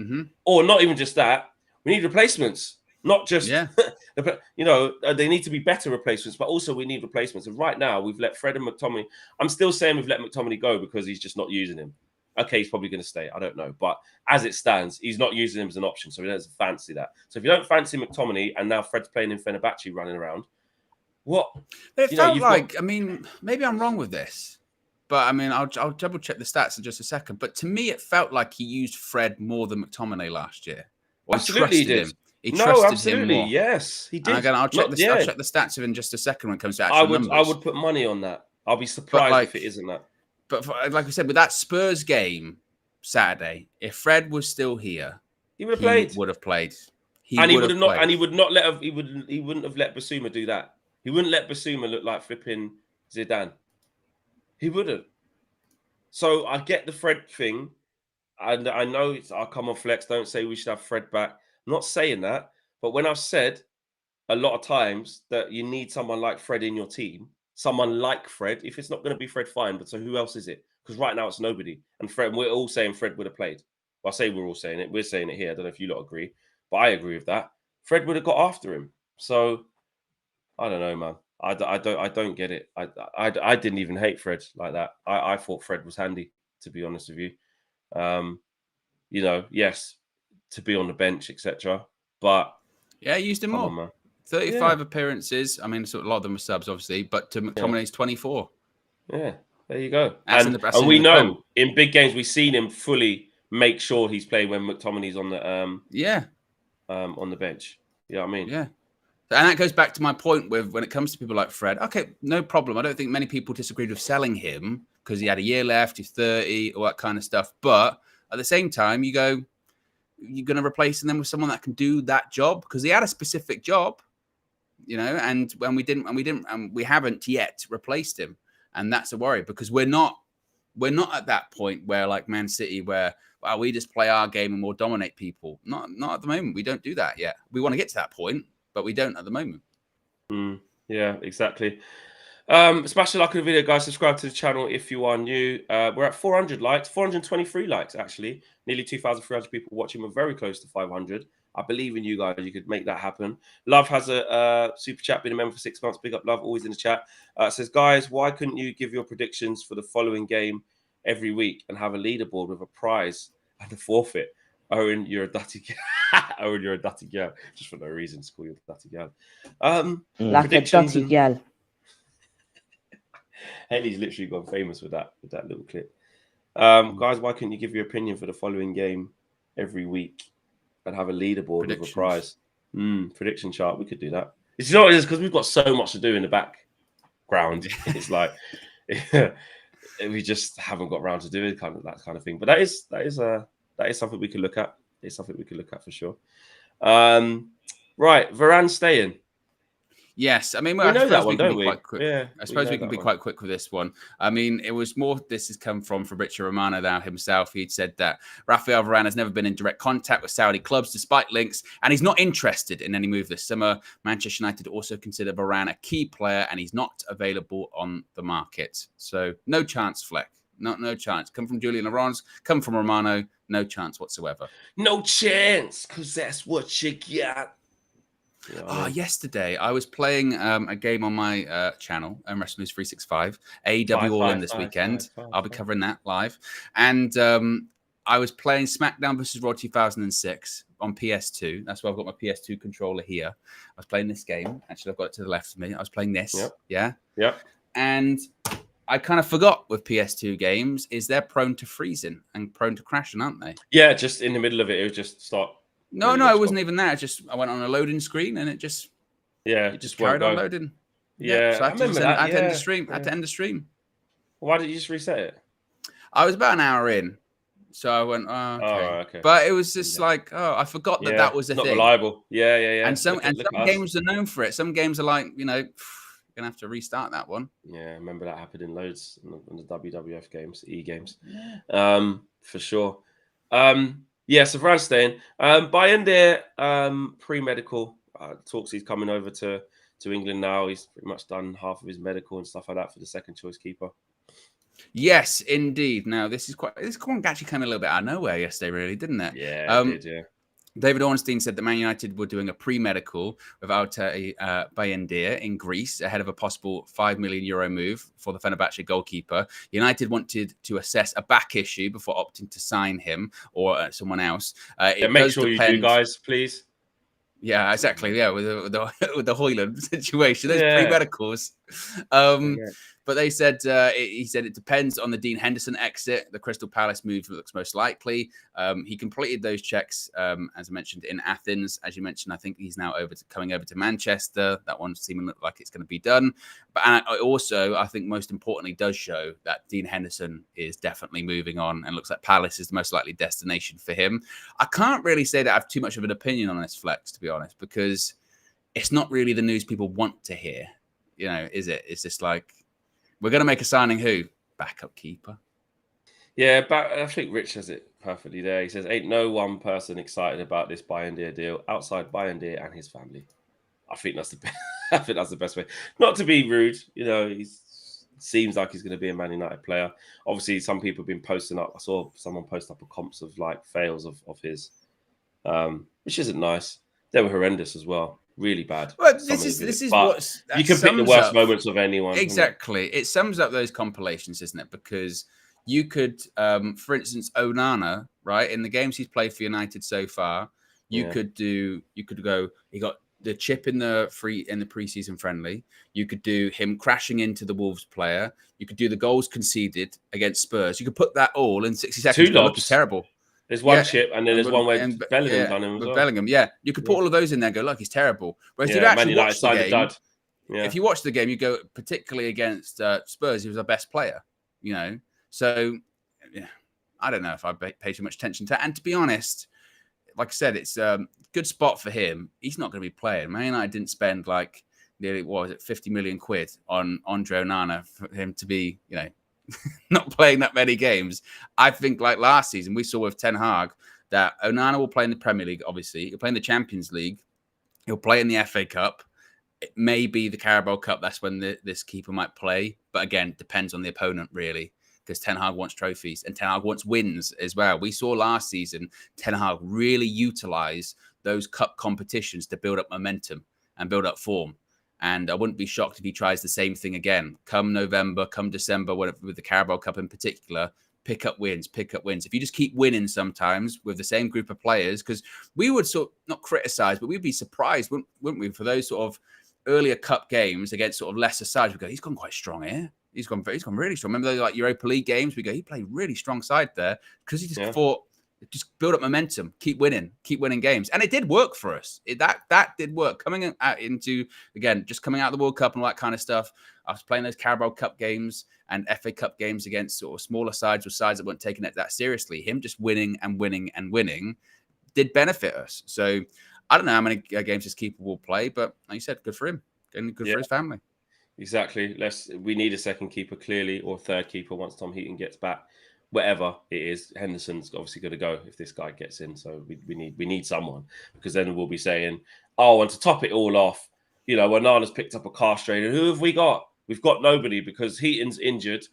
Or not even just that. We need replacements, not just, you know, they need to be better replacements, but also we need replacements. And right now we've let Fred and McTominay, I'm still saying we've let McTominay go because he's just not using him. Okay, he's probably going to stay. I don't know. But as it stands, he's not using him as an option. So he doesn't fancy that. So if you don't fancy McTominay and now Fred's playing in Fenerbahce running around, what? But it felt like, I mean, maybe I'm wrong with this, but I mean, I'll double check the stats in just a second. But to me, it felt like he used Fred more than McTominay last year. Or absolutely he did. He trusted him more. Yes, he did. And again, I'll check the stats of in just a second when it comes to actual numbers. I would put money on that. I'll be surprised if it isn't that. But like I said, with that Spurs game Saturday, if Fred was still here, he would have played. Would have played. He wouldn't have let Basuma do that. He wouldn't let Basuma look like flipping Zidane. He wouldn't. So I get the Fred thing, and I know I'll come on flex. Don't say we should have Fred back. I'm not saying that, but when I've said a lot of times that you need someone like Fred in your team. Someone like Fred. If it's not going to be Fred, fine. But so who else is it? Because right now it's nobody. And Fred, we're all saying Fred would have played. Well, I say we're all saying it. We're saying it here. I don't know if you lot agree, but I agree with that. Fred would have got after him. So I don't know, man. I don't get it. I didn't even hate Fred like that. I thought Fred was handy, to be honest with you. You know, yes, to be on the bench, etc. But yeah, I used him more. On, man. 35 appearances. I mean, sort of a lot of them were subs, obviously, but to McTominay's 24. Yeah, there you go. And we know in big games we've seen him fully make sure he's playing when McTominay's on the on the bench. You know what I mean? Yeah. And that goes back to my point with when it comes to people like Fred. Okay, no problem. I don't think many people disagreed with selling him because he had a year left, he's 30, all that kind of stuff. But at the same time, you go, you're going to replace them with someone that can do that job because he had a specific job. You know, and we haven't yet replaced him, and that's a worry because we're not at that point where like Man City, where well, we just play our game and we'll dominate people. Not at the moment. We don't do that yet. We want to get to that point, but we don't at the moment. Yeah, exactly. Smash the like on the video, guys. Subscribe to the channel if you are new. We're at 400 likes, 423 likes, actually. Nearly 2,300 people watching. We're very close to 500. I believe in you guys. You could make that happen. Love has a super chat, been a member for 6 months. Big up, Love, always in the chat. Says, guys, why couldn't you give your predictions for the following game every week and have a leaderboard with a prize and a forfeit? Owen, you're a dirty girl. Owen, you're a dirty girl. Just for no reason, to call you a dirty girl. Like a dirty girl. Haley's literally gone famous with that little clip. Guys, why couldn't you give your opinion for the following game every week and have a leaderboard with a prize? Prediction chart. We could do that. It's not just because we've got so much to do in the background. It's like we just haven't got around to doing that kind of thing. But that is something we could look at. It's something we could look at for sure. Right, Varane staying. Yes, I mean, we know that one, don't we? Quite quick. Yeah, I suppose we can be quite quick with this one. I mean, it was more. This has come from Fabrizio Romano now himself. He'd said that Rafael Varane has never been in direct contact with Saudi clubs, despite links, and he's not interested in any move this summer. Manchester United also consider Varane a key player, and he's not available on the market. So, no chance, Fleck. No chance. Come from Julian Laurence, come from Romano. No chance whatsoever. No chance, because that's what you got. Yesterday I was playing a game on my channel, Wrestling News 365, AEW All In this weekend. I'll be covering that live. And I was playing SmackDown vs. Raw 2006 on PS2. That's why I've got my PS2 controller here. I was playing this game. Actually, I've got it to the left of me. I was playing this. Yep. And I kind of forgot with PS2 games is they're prone to freezing and prone to crashing, aren't they? Yeah, just in the middle of it would just start. No, it wasn't even that. I went on a loading screen and it just carried on loading. Yeah, so I remember that. I had to end the stream. Yeah. I had to end the stream. Why did you just reset it? I was about an hour in, so I went, oh, okay. Oh, okay. But it was just like, I forgot that was a not thing. Reliable. Yeah. And some games are known for it. Some games are like, you're gonna have to restart that one. Yeah, I remember that happened in loads in the WWF games, E games, for sure. So Varane staying. Bayindir, pre-medical talks. He's coming over to England now. He's pretty much done half of his medical and stuff like that for the second choice keeper. Yes, indeed. Now this one actually came a little bit out of nowhere yesterday, really, didn't it? Yeah, it did. Yeah. David Ornstein said that Man United were doing a pre-medical without Bayindir in Greece ahead of a possible €5 million move for the Fenerbahce goalkeeper. United wanted to assess a back issue before opting to sign him or someone else. Make sure you do, guys, please. Yeah, exactly. Yeah, with the Hoyland situation, those pre-medicals. But they said he said it depends on the Dean Henderson exit. The Crystal Palace move looks most likely. He completed those checks, as I mentioned, in Athens. As you mentioned, I think he's now coming over to Manchester. That one seeming like it's going to be done. But I think most importantly does show that Dean Henderson is definitely moving on and looks like Palace is the most likely destination for him. I can't really say that I have too much of an opinion on this flex, to be honest, because it's not really the news people want to hear. Is it? It's just like, we're going to make a signing who? Backup keeper. Yeah, but I think Rich has it perfectly there. He says, ain't no one person excited about this Bayindir deal outside Bayindir and his family. I think that's the best way. Not to be rude, he seems like he's going to be a Man United player. Obviously, some people have been posting up. I saw someone post up a comps of like fails of his, which isn't nice. They were horrendous as well. Really bad. Well, this is what you can pick the worst moments of anyone. Exactly. It sums up those compilations, isn't it? Because you could, for instance, Onana, right? In the games he's played for United so far, you could go, he got the chip in the preseason friendly. You could do him crashing into the Wolves player. You could do the goals conceded against Spurs. You could put that all in 60 seconds. 2 lobs. Terrible. There's one chip, and then there's one where Bellingham's on him as well. Bellingham, you could put all of those in there and go, look, he's terrible. Whereas if you actually watch the game, if you watch the game, you go, particularly against Spurs, he was our best player, So, I don't know if I pay too much attention to that. And to be honest, like I said, it's a good spot for him. He's not going to be playing. Man United didn't spend like nearly, 50 million quid on Andre Onana for him to be, not playing that many games. I think like last season, we saw with Ten Hag that Onana will play in the Premier League, obviously. He'll play in the Champions League. He'll play in the FA Cup. It may be the Carabao Cup. That's when this keeper might play. But again, it depends on the opponent, really, because Ten Hag wants trophies and Ten Hag wants wins as well. We saw last season Ten Hag really utilize those cup competitions to build up momentum and build up form. And I wouldn't be shocked if he tries the same thing again. Come November, come December, with the Carabao Cup in particular, pick up wins. If you just keep winning sometimes with the same group of players, because we would sort of not criticize, but we'd be surprised, wouldn't we, for those sort of earlier cup games against sort of lesser sides. We go, he's gone quite strong here. He's gone really strong. Remember those like Europa League games? We go, he played really strong side there because he just thought, just build up momentum, keep winning games. And it did work for us. That did work. Coming out into, again, just coming out of the World Cup and all that kind of stuff. I was playing those Carabao Cup games and FA Cup games against sort of smaller sides or sides that weren't taking it that seriously. Him just winning did benefit us. So I don't know how many games this keeper will play, but like you said, good for him and good for his family. Exactly. We need a second keeper clearly, or third keeper once Tom Heaton gets back. Whatever it is, Henderson's obviously going to go if this guy gets in. So we need someone, because then we'll be saying, oh, and to top it all off, you know, Onana's picked up a calf strain, and who have we got? We've got nobody because Heaton's injured,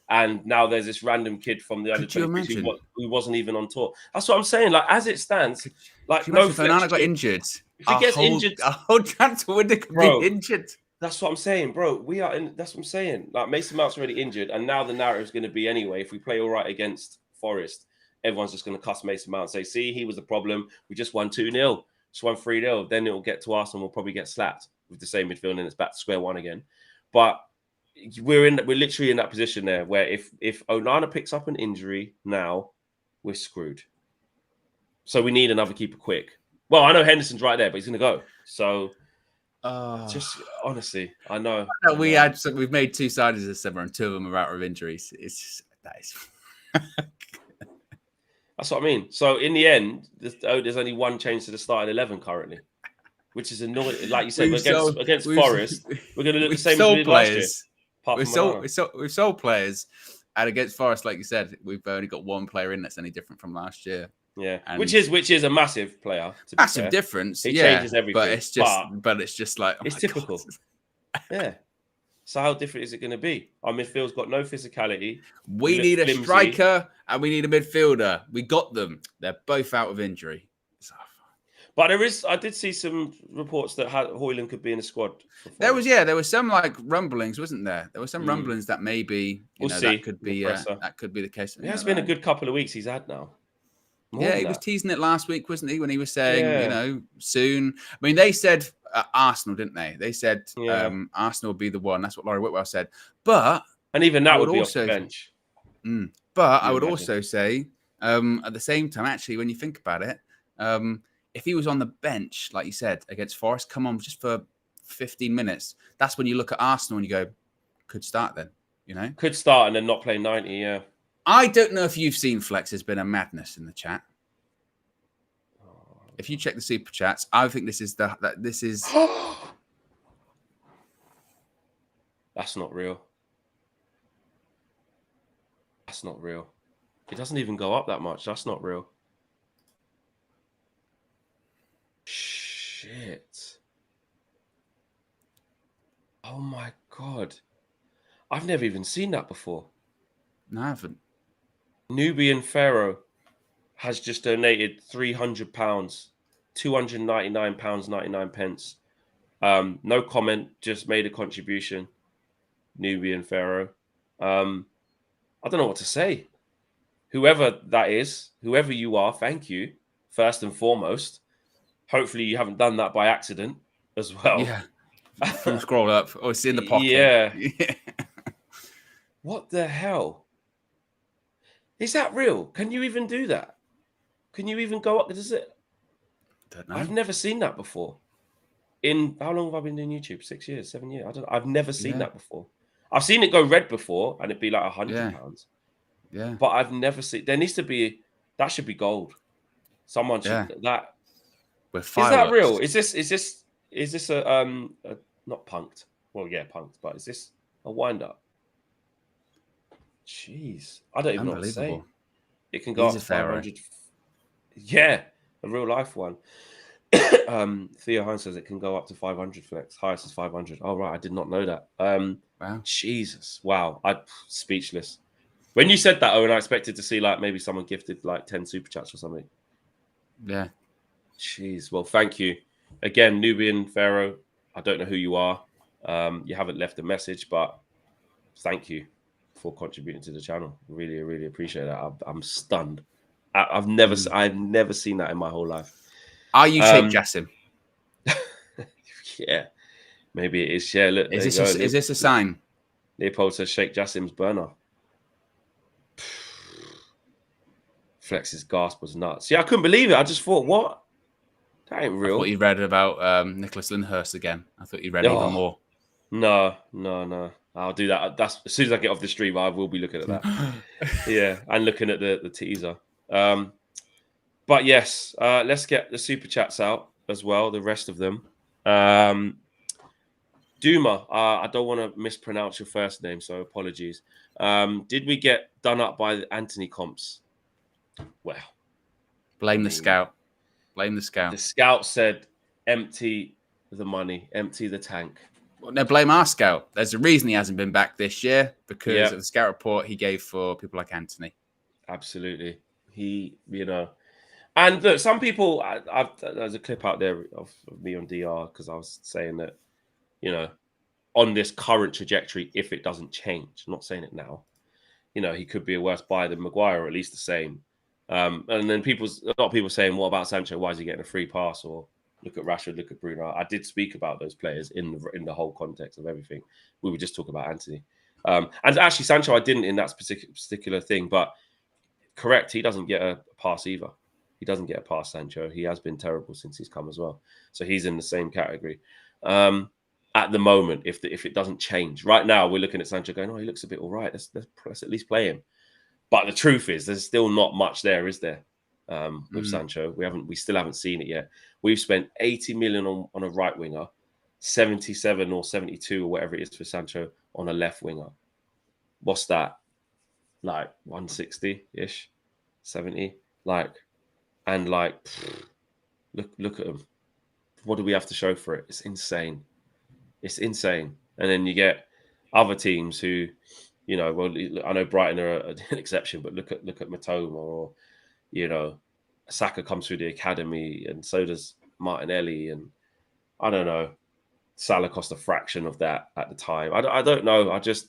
and now there's this random kid from the other 20 who wasn't even on tour. That's what I'm saying. Like, as it stands, like no, if Onana got injured, if he gets injured, a whole transfer window could be injured. That's what I'm saying, bro. We are in. That's what I'm saying. Like, Mason Mount's already injured, and now the narrative is going to be anyway. If we play all right against Forest, everyone's just going to cuss Mason Mount and say, "See, he was the problem. We just won 2-0, just won 3-0." Then it will get to us, and we'll probably get slapped with the same midfield, and it's back to square one again. But we're literally in that position there where if Onana picks up an injury now, we're screwed. So we need another keeper quick. Well, I know Henderson's right there, but he's going to go. So. Just honestly, I know we've made two sides of the summer, and two of them are out of injuries. It's just, that is. That's what I mean. So in the end, there's only one change to the starting 11 currently, which is annoying. Like you said, against Forest, we're going to look the same as we did last year. We've sold players, and against Forest, like you said, we've only got one player in that's any different from last year. Yeah, and which is a massive player. Massive difference. It changes everything. But it's just like it's typical. Yeah. So how different is it going to be? Our midfield's got no physicality. We need a striker and we need a midfielder. We got them. They're both out of injury. But I did see some reports that Højlund could be in the squad. There was some like rumblings, wasn't there? There were some rumblings that maybe that could be the case. It has been a good couple of weeks he's had now. He was teasing it last week, wasn't he? When he was saying, soon. I mean, they said Arsenal, didn't they? They said Arsenal would be the one. That's what Laurie Whitwell said. And even that would be off the bench. I would also say, at the same time, actually, when you think about it, if he was on the bench, like you said, against Forest, come on just for 15 minutes. That's when you look at Arsenal and you go, could start then, Could start and then not play 90, yeah. I don't know if you've seen Flex. There's been a madness in the chat. If you check the super chats, I think this is. That's not real. That's not real. It doesn't even go up that much. That's not real. Shit. Oh my God. I've never even seen that before. No, I haven't. Nubian Pharaoh has just donated £300, £299.99. No comment, just made a contribution. Nubian Pharaoh. I don't know what to say. Whoever that is, whoever you are, thank you, first and foremost. Hopefully you haven't done that by accident as well. Yeah. Scroll up. Oh, it's in the pocket. Yeah. What the hell? Is that real? Can you even do that? Can you even go up? Does it? Don't know. I've never seen that before. In how long have I been doing YouTube? 6 years, 7 years. I've never seen that before. I've seen it go red before, and it'd be like £100. Yeah. But I've never seen. There needs to be. That should be gold. Someone should that. With is that real? Is this a not punked? Well, yeah, punked. But is this a wind up? Jeez, I don't even know what to say. Unbelievable. It can go He's up a to pharaoh. 500. Yeah, a real life one. Theo Hines says it can go up to 500 flex. Highest is 500. Oh, right. I did not know that. Wow. Jesus. Wow. I'm speechless. When you said that, Owen, I expected to see like maybe someone gifted like 10 super chats or something. Yeah. Jeez. Well, thank you. Again, Nubian Pharaoh. I don't know who you are. You haven't left a message, but thank you for contributing to the channel. Really, really appreciate that. I'm stunned. I've never seen that in my whole life. Are you Sheikh Jassim? Yeah, maybe it is. Yeah, look, Is this a sign? Leopold says Sheikh Jassim's burner. Flex's gasp was nuts. Yeah, I couldn't believe it. I just thought, what? That ain't real. I thought you read about Nicholas Lyndhurst again. I thought you read even more. No. I'll do that. That's as soon as I get off the stream, I will be looking at that. Yeah, and looking at the teaser. But yes, let's get the super chats out as well. The rest of them. Duma, I don't want to mispronounce your first name, so apologies. Did we get done up by the Anthony comps? Well, Blame the scout. Blame the scout. The scout said, empty the money, empty the tank. Well, no, blame our scout. There's a reason he hasn't been back this year because of the scout report he gave for people like Anthony. Absolutely. And look, some people, there's a clip out there of me on DR because I was saying that, on this current trajectory, if it doesn't change, I'm not saying it now, he could be a worse buy than Maguire, or at least the same. And then a lot of people saying, what about Sancho? Why is he getting a free pass? Or look at Rashford, look at Bruno. I did speak about those players in the whole context of everything. We would just talk about Anthony. And actually, Sancho, I didn't in that particular thing, but correct, he doesn't get a pass either. He doesn't get a pass, Sancho. He has been terrible since he's come as well. So he's in the same category. At the moment, if it doesn't change. Right now, we're looking at Sancho going, he looks a bit all right. Let's at least play him. But the truth is, there's still not much there, is there? With Sancho, we still haven't seen it yet. We've spent 80 million on a right winger, 77 or 72 or whatever it is for Sancho on a left winger. What's that? Like 160-ish, 70. Look at them. What do we have to show for it? It's insane. It's insane. And then you get other teams who, I know Brighton are an exception, but look at Matoma, or Saka comes through the academy, and so does Martinelli, and I don't know, Salah cost a fraction of that at the time. I don't know. I just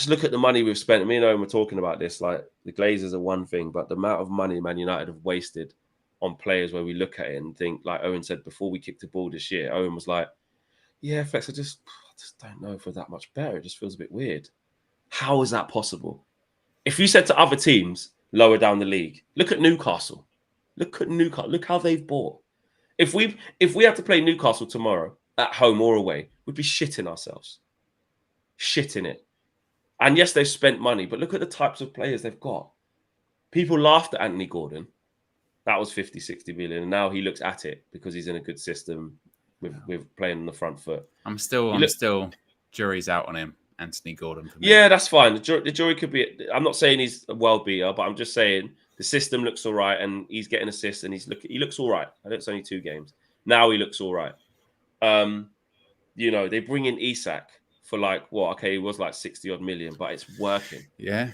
look at the money we've spent. Me and Owen were talking about this. Like, the Glazers are one thing, but the amount of money Man United have wasted on players, where we look at it and think, like Owen said before we kicked the ball this year, Owen was like, yeah, Flex, I just don't know if we're that much better. It just feels a bit weird. How is that possible? If you said to other teams lower down the league, look at Newcastle. Look how they've bought. If we had to play Newcastle tomorrow at home or away, we'd be shitting ourselves. Shitting it. And yes, they've spent money, but look at the types of players they've got. People laughed at Anthony Gordon. That was 50, 60 million. And now he looks at it because he's in a good system with playing on the front foot. I'm still jury's out on him, Anthony Gordon. For me. Yeah, that's fine. The jury could be. I'm not saying he's a world beater, but I'm just saying the system looks all right, and he's getting assists, and he looks all right. I know it's only 2 games. Now he looks all right. They bring in Isak for he was like 60 odd million, but it's working. Yeah.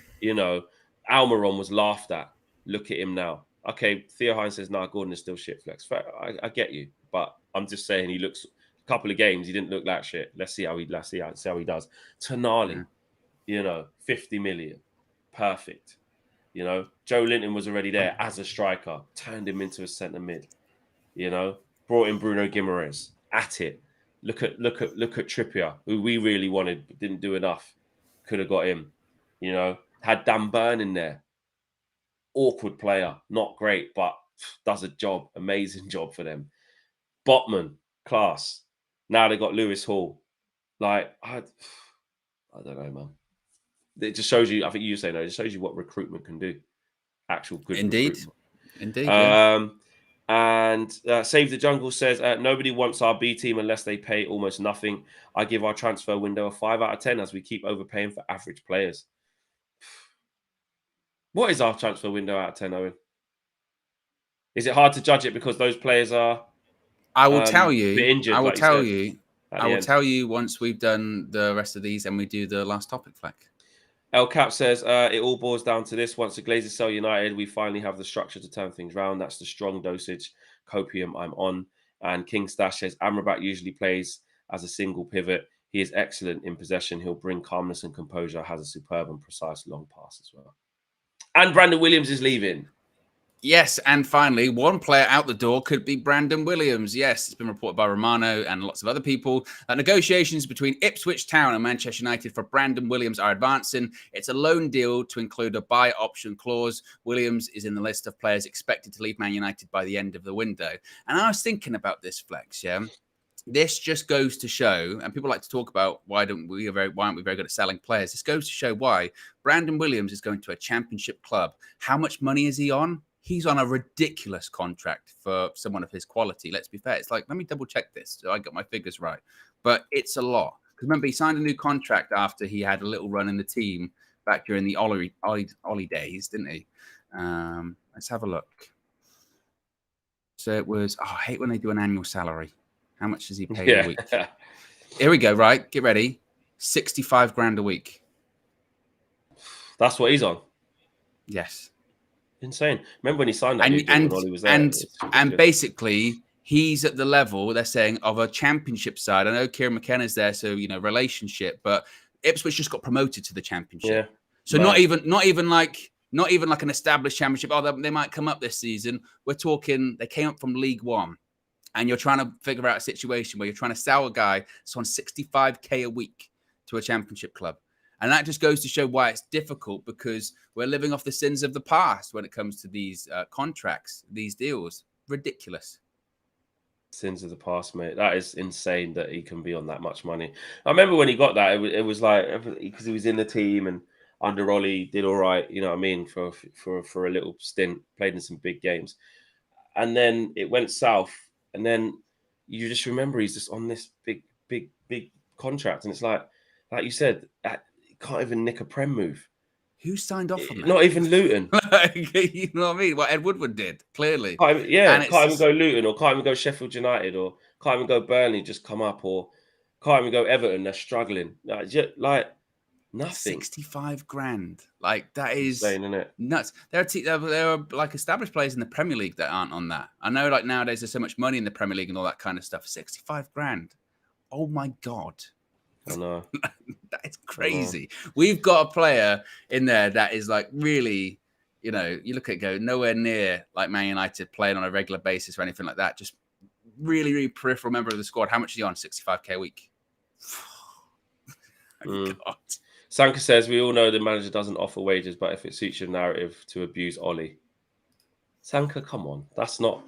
Almiron was laughed at. Look at him now. Okay, Theo Hines says, Gordon is still shit, Flex. I get you, but I'm just saying he looks. A couple of games he didn't look like shit. Let's see how he does. Tonali, 50 million, perfect. Joe Linton was already there as a striker, turned him into a centre mid. Brought in Bruno Guimaraes at it. Look at Trippier, who we really wanted but didn't do enough. Could have got him. Had Dan Burn in there. Awkward player, not great, but does a job, amazing job for them. Botman, class. Now they got Lewis Hall. I don't know, man. It just shows you. I think you say no. It just shows you what recruitment can do. Actual good. Indeed. Yeah. And Save the Jungle says nobody wants our B team unless they pay almost nothing. I give our transfer window a 5 out of 10 as we keep overpaying for average players. What is our transfer window out of 10, Owen? Is it hard to judge it because those players are I will tell a you. bit injured, I will like you tell said, you. at I the will end? tell you once we've done the rest of these and we do the last topic, Fleck. El Cap says, it all boils down to this. Once the Glazers sell United, we finally have the structure to turn things around. That's the strong dosage copium I'm on. And King Stash says, Amrabat usually plays as a single pivot. He is excellent in possession. He'll bring calmness and composure, has a superb and precise long pass as well. And Brandon Williams is leaving. Yes, and finally, one player out the door could be Brandon Williams. Yes, it's been reported by Romano and lots of other people that negotiations between Ipswich Town and Manchester United for Brandon Williams are advancing. It's a loan deal to include a buy option clause. Williams is in the list of players expected to leave Man United by the end of the window. And I was thinking about this, Flex, yeah? This just goes to show, and people like to talk about why aren't we very good at selling players? This goes to show why Brandon Williams is going to a championship club. How much money is he on? He's on a ridiculous contract for someone of his quality. Let's be fair. It's like, let me double check this so I got my figures right. But it's a lot. Because remember, he signed a new contract after he had a little run in the team back during the Ollie days, didn't he? Let's have a look. So it was, I hate when they do an annual salary. How much does he pay a week? Here we go, right? Get ready. 65 grand a week. That's what he's on. Yes. Insane. Remember when he signed that and when Ollie was there? And basically, he's at the level, they're saying, of a championship side. I know Kieran McKenna's there, so, relationship, but Ipswich just got promoted to the championship. Yeah. So not even like an established championship. Oh, they might come up this season. We're talking, they came up from League One. And you're trying to figure out a situation where you're trying to sell a guy that's on 65k a week to a championship club. And that just goes to show why it's difficult, because we're living off the sins of the past when it comes to these contracts, these deals. Ridiculous. Sins of the past, mate. That is insane that he can be on that much money. I remember when he got that, it was like, because he was in the team and under Ollie did all right, you know what I mean, for a little stint, played in some big games. And then it went south. And then you just remember he's just on this big contract. And it's like you said, he can't even nick a Prem move. Who signed off on that? Not even Luton. You know what I mean? What Ed Woodward did, clearly. Can't even go Luton, or can't even go Sheffield United, or can't even go Burnley, just come up, or can't even go Everton, they're struggling. Like nothing. 65 grand. Like, that is insane, isn't it? Nuts. There are like established players in the Premier League that aren't on that. I know, like, nowadays there's so much money in the Premier League and all that kind of stuff. 65 grand. Oh my God. I know. That is crazy. We've got a player in there that is like really, you look at it, go nowhere near like Man United playing on a regular basis or anything like that. Just really, really peripheral member of the squad. How much is he on? 65k a week. God. Sanka says, we all know the manager doesn't offer wages, but if it suits your narrative to abuse Ollie. Sanka, come on. That's not...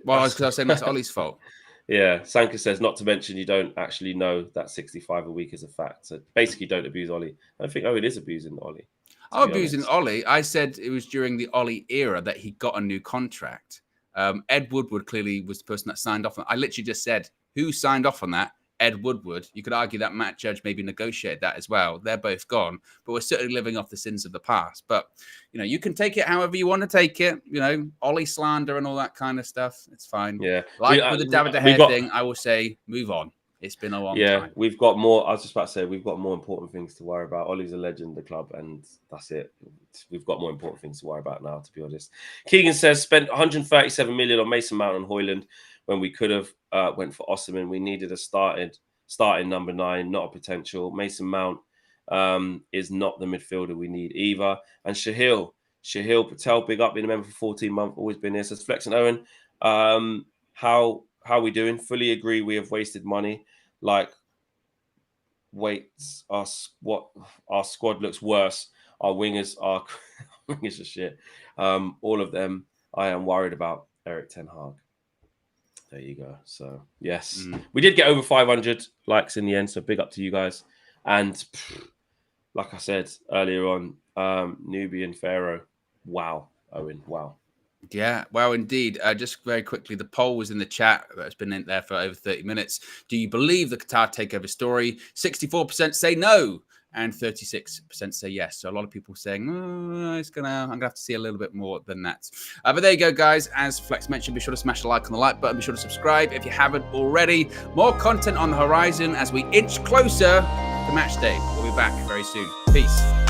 Well, because I was saying that's Ollie's fault. Yeah. Sanka says, not to mention you don't actually know that 65 a week is a fact. So basically, don't abuse Ollie. I think Owen is abusing Ollie. I'm abusing Ollie. I said it was during the Ollie era that he got a new contract. Ed Woodward clearly was the person that signed off on it. I literally just said, who signed off on that? Ed Woodward. You could argue that Matt Judge maybe negotiated that as well. They're both gone, but we're certainly living off the sins of the past. But, you can take it however you want to take it, Ollie slander and all that kind of stuff. It's fine. Yeah. Like with the David De Gea thing, I will say, move on. It's been a long time. Yeah, we've got more. I was just about to say, we've got more important things to worry about. Ollie's a legend of the club, and that's it. We've got more important things to worry about now, to be honest. Keegan says, spent 137 million on Mason Mount and Højlund when we could have went for Osimhen. We needed a starting number 9, not a potential. Mason Mount is not the midfielder we need either. And Shahil Patel, big up, been a member for 14 months, always been here. Says Flex and Owen, how are we doing? Fully agree. We have wasted money. Like, our squad looks worse. Our wingers are shit. All of them I am worried about. Eric Ten Hag. There you go. So, yes. We did get over 500 likes in the end, so big up to you guys. And like I said earlier on, Nubian Pharaoh. Wow, Owen. Wow. Yeah, well, indeed. Just very quickly, the poll was in the chat. That's been in there for over 30 minutes. Do you believe the Qatar takeover story? 64% say no, and 36% say yes. So a lot of people saying, I'm gonna have to see a little bit more than that. But there you go, guys. As Flex mentioned, be sure to smash the like on the like button. Be sure to subscribe if you haven't already. More content on the horizon as we inch closer to match day. We'll be back very soon. Peace.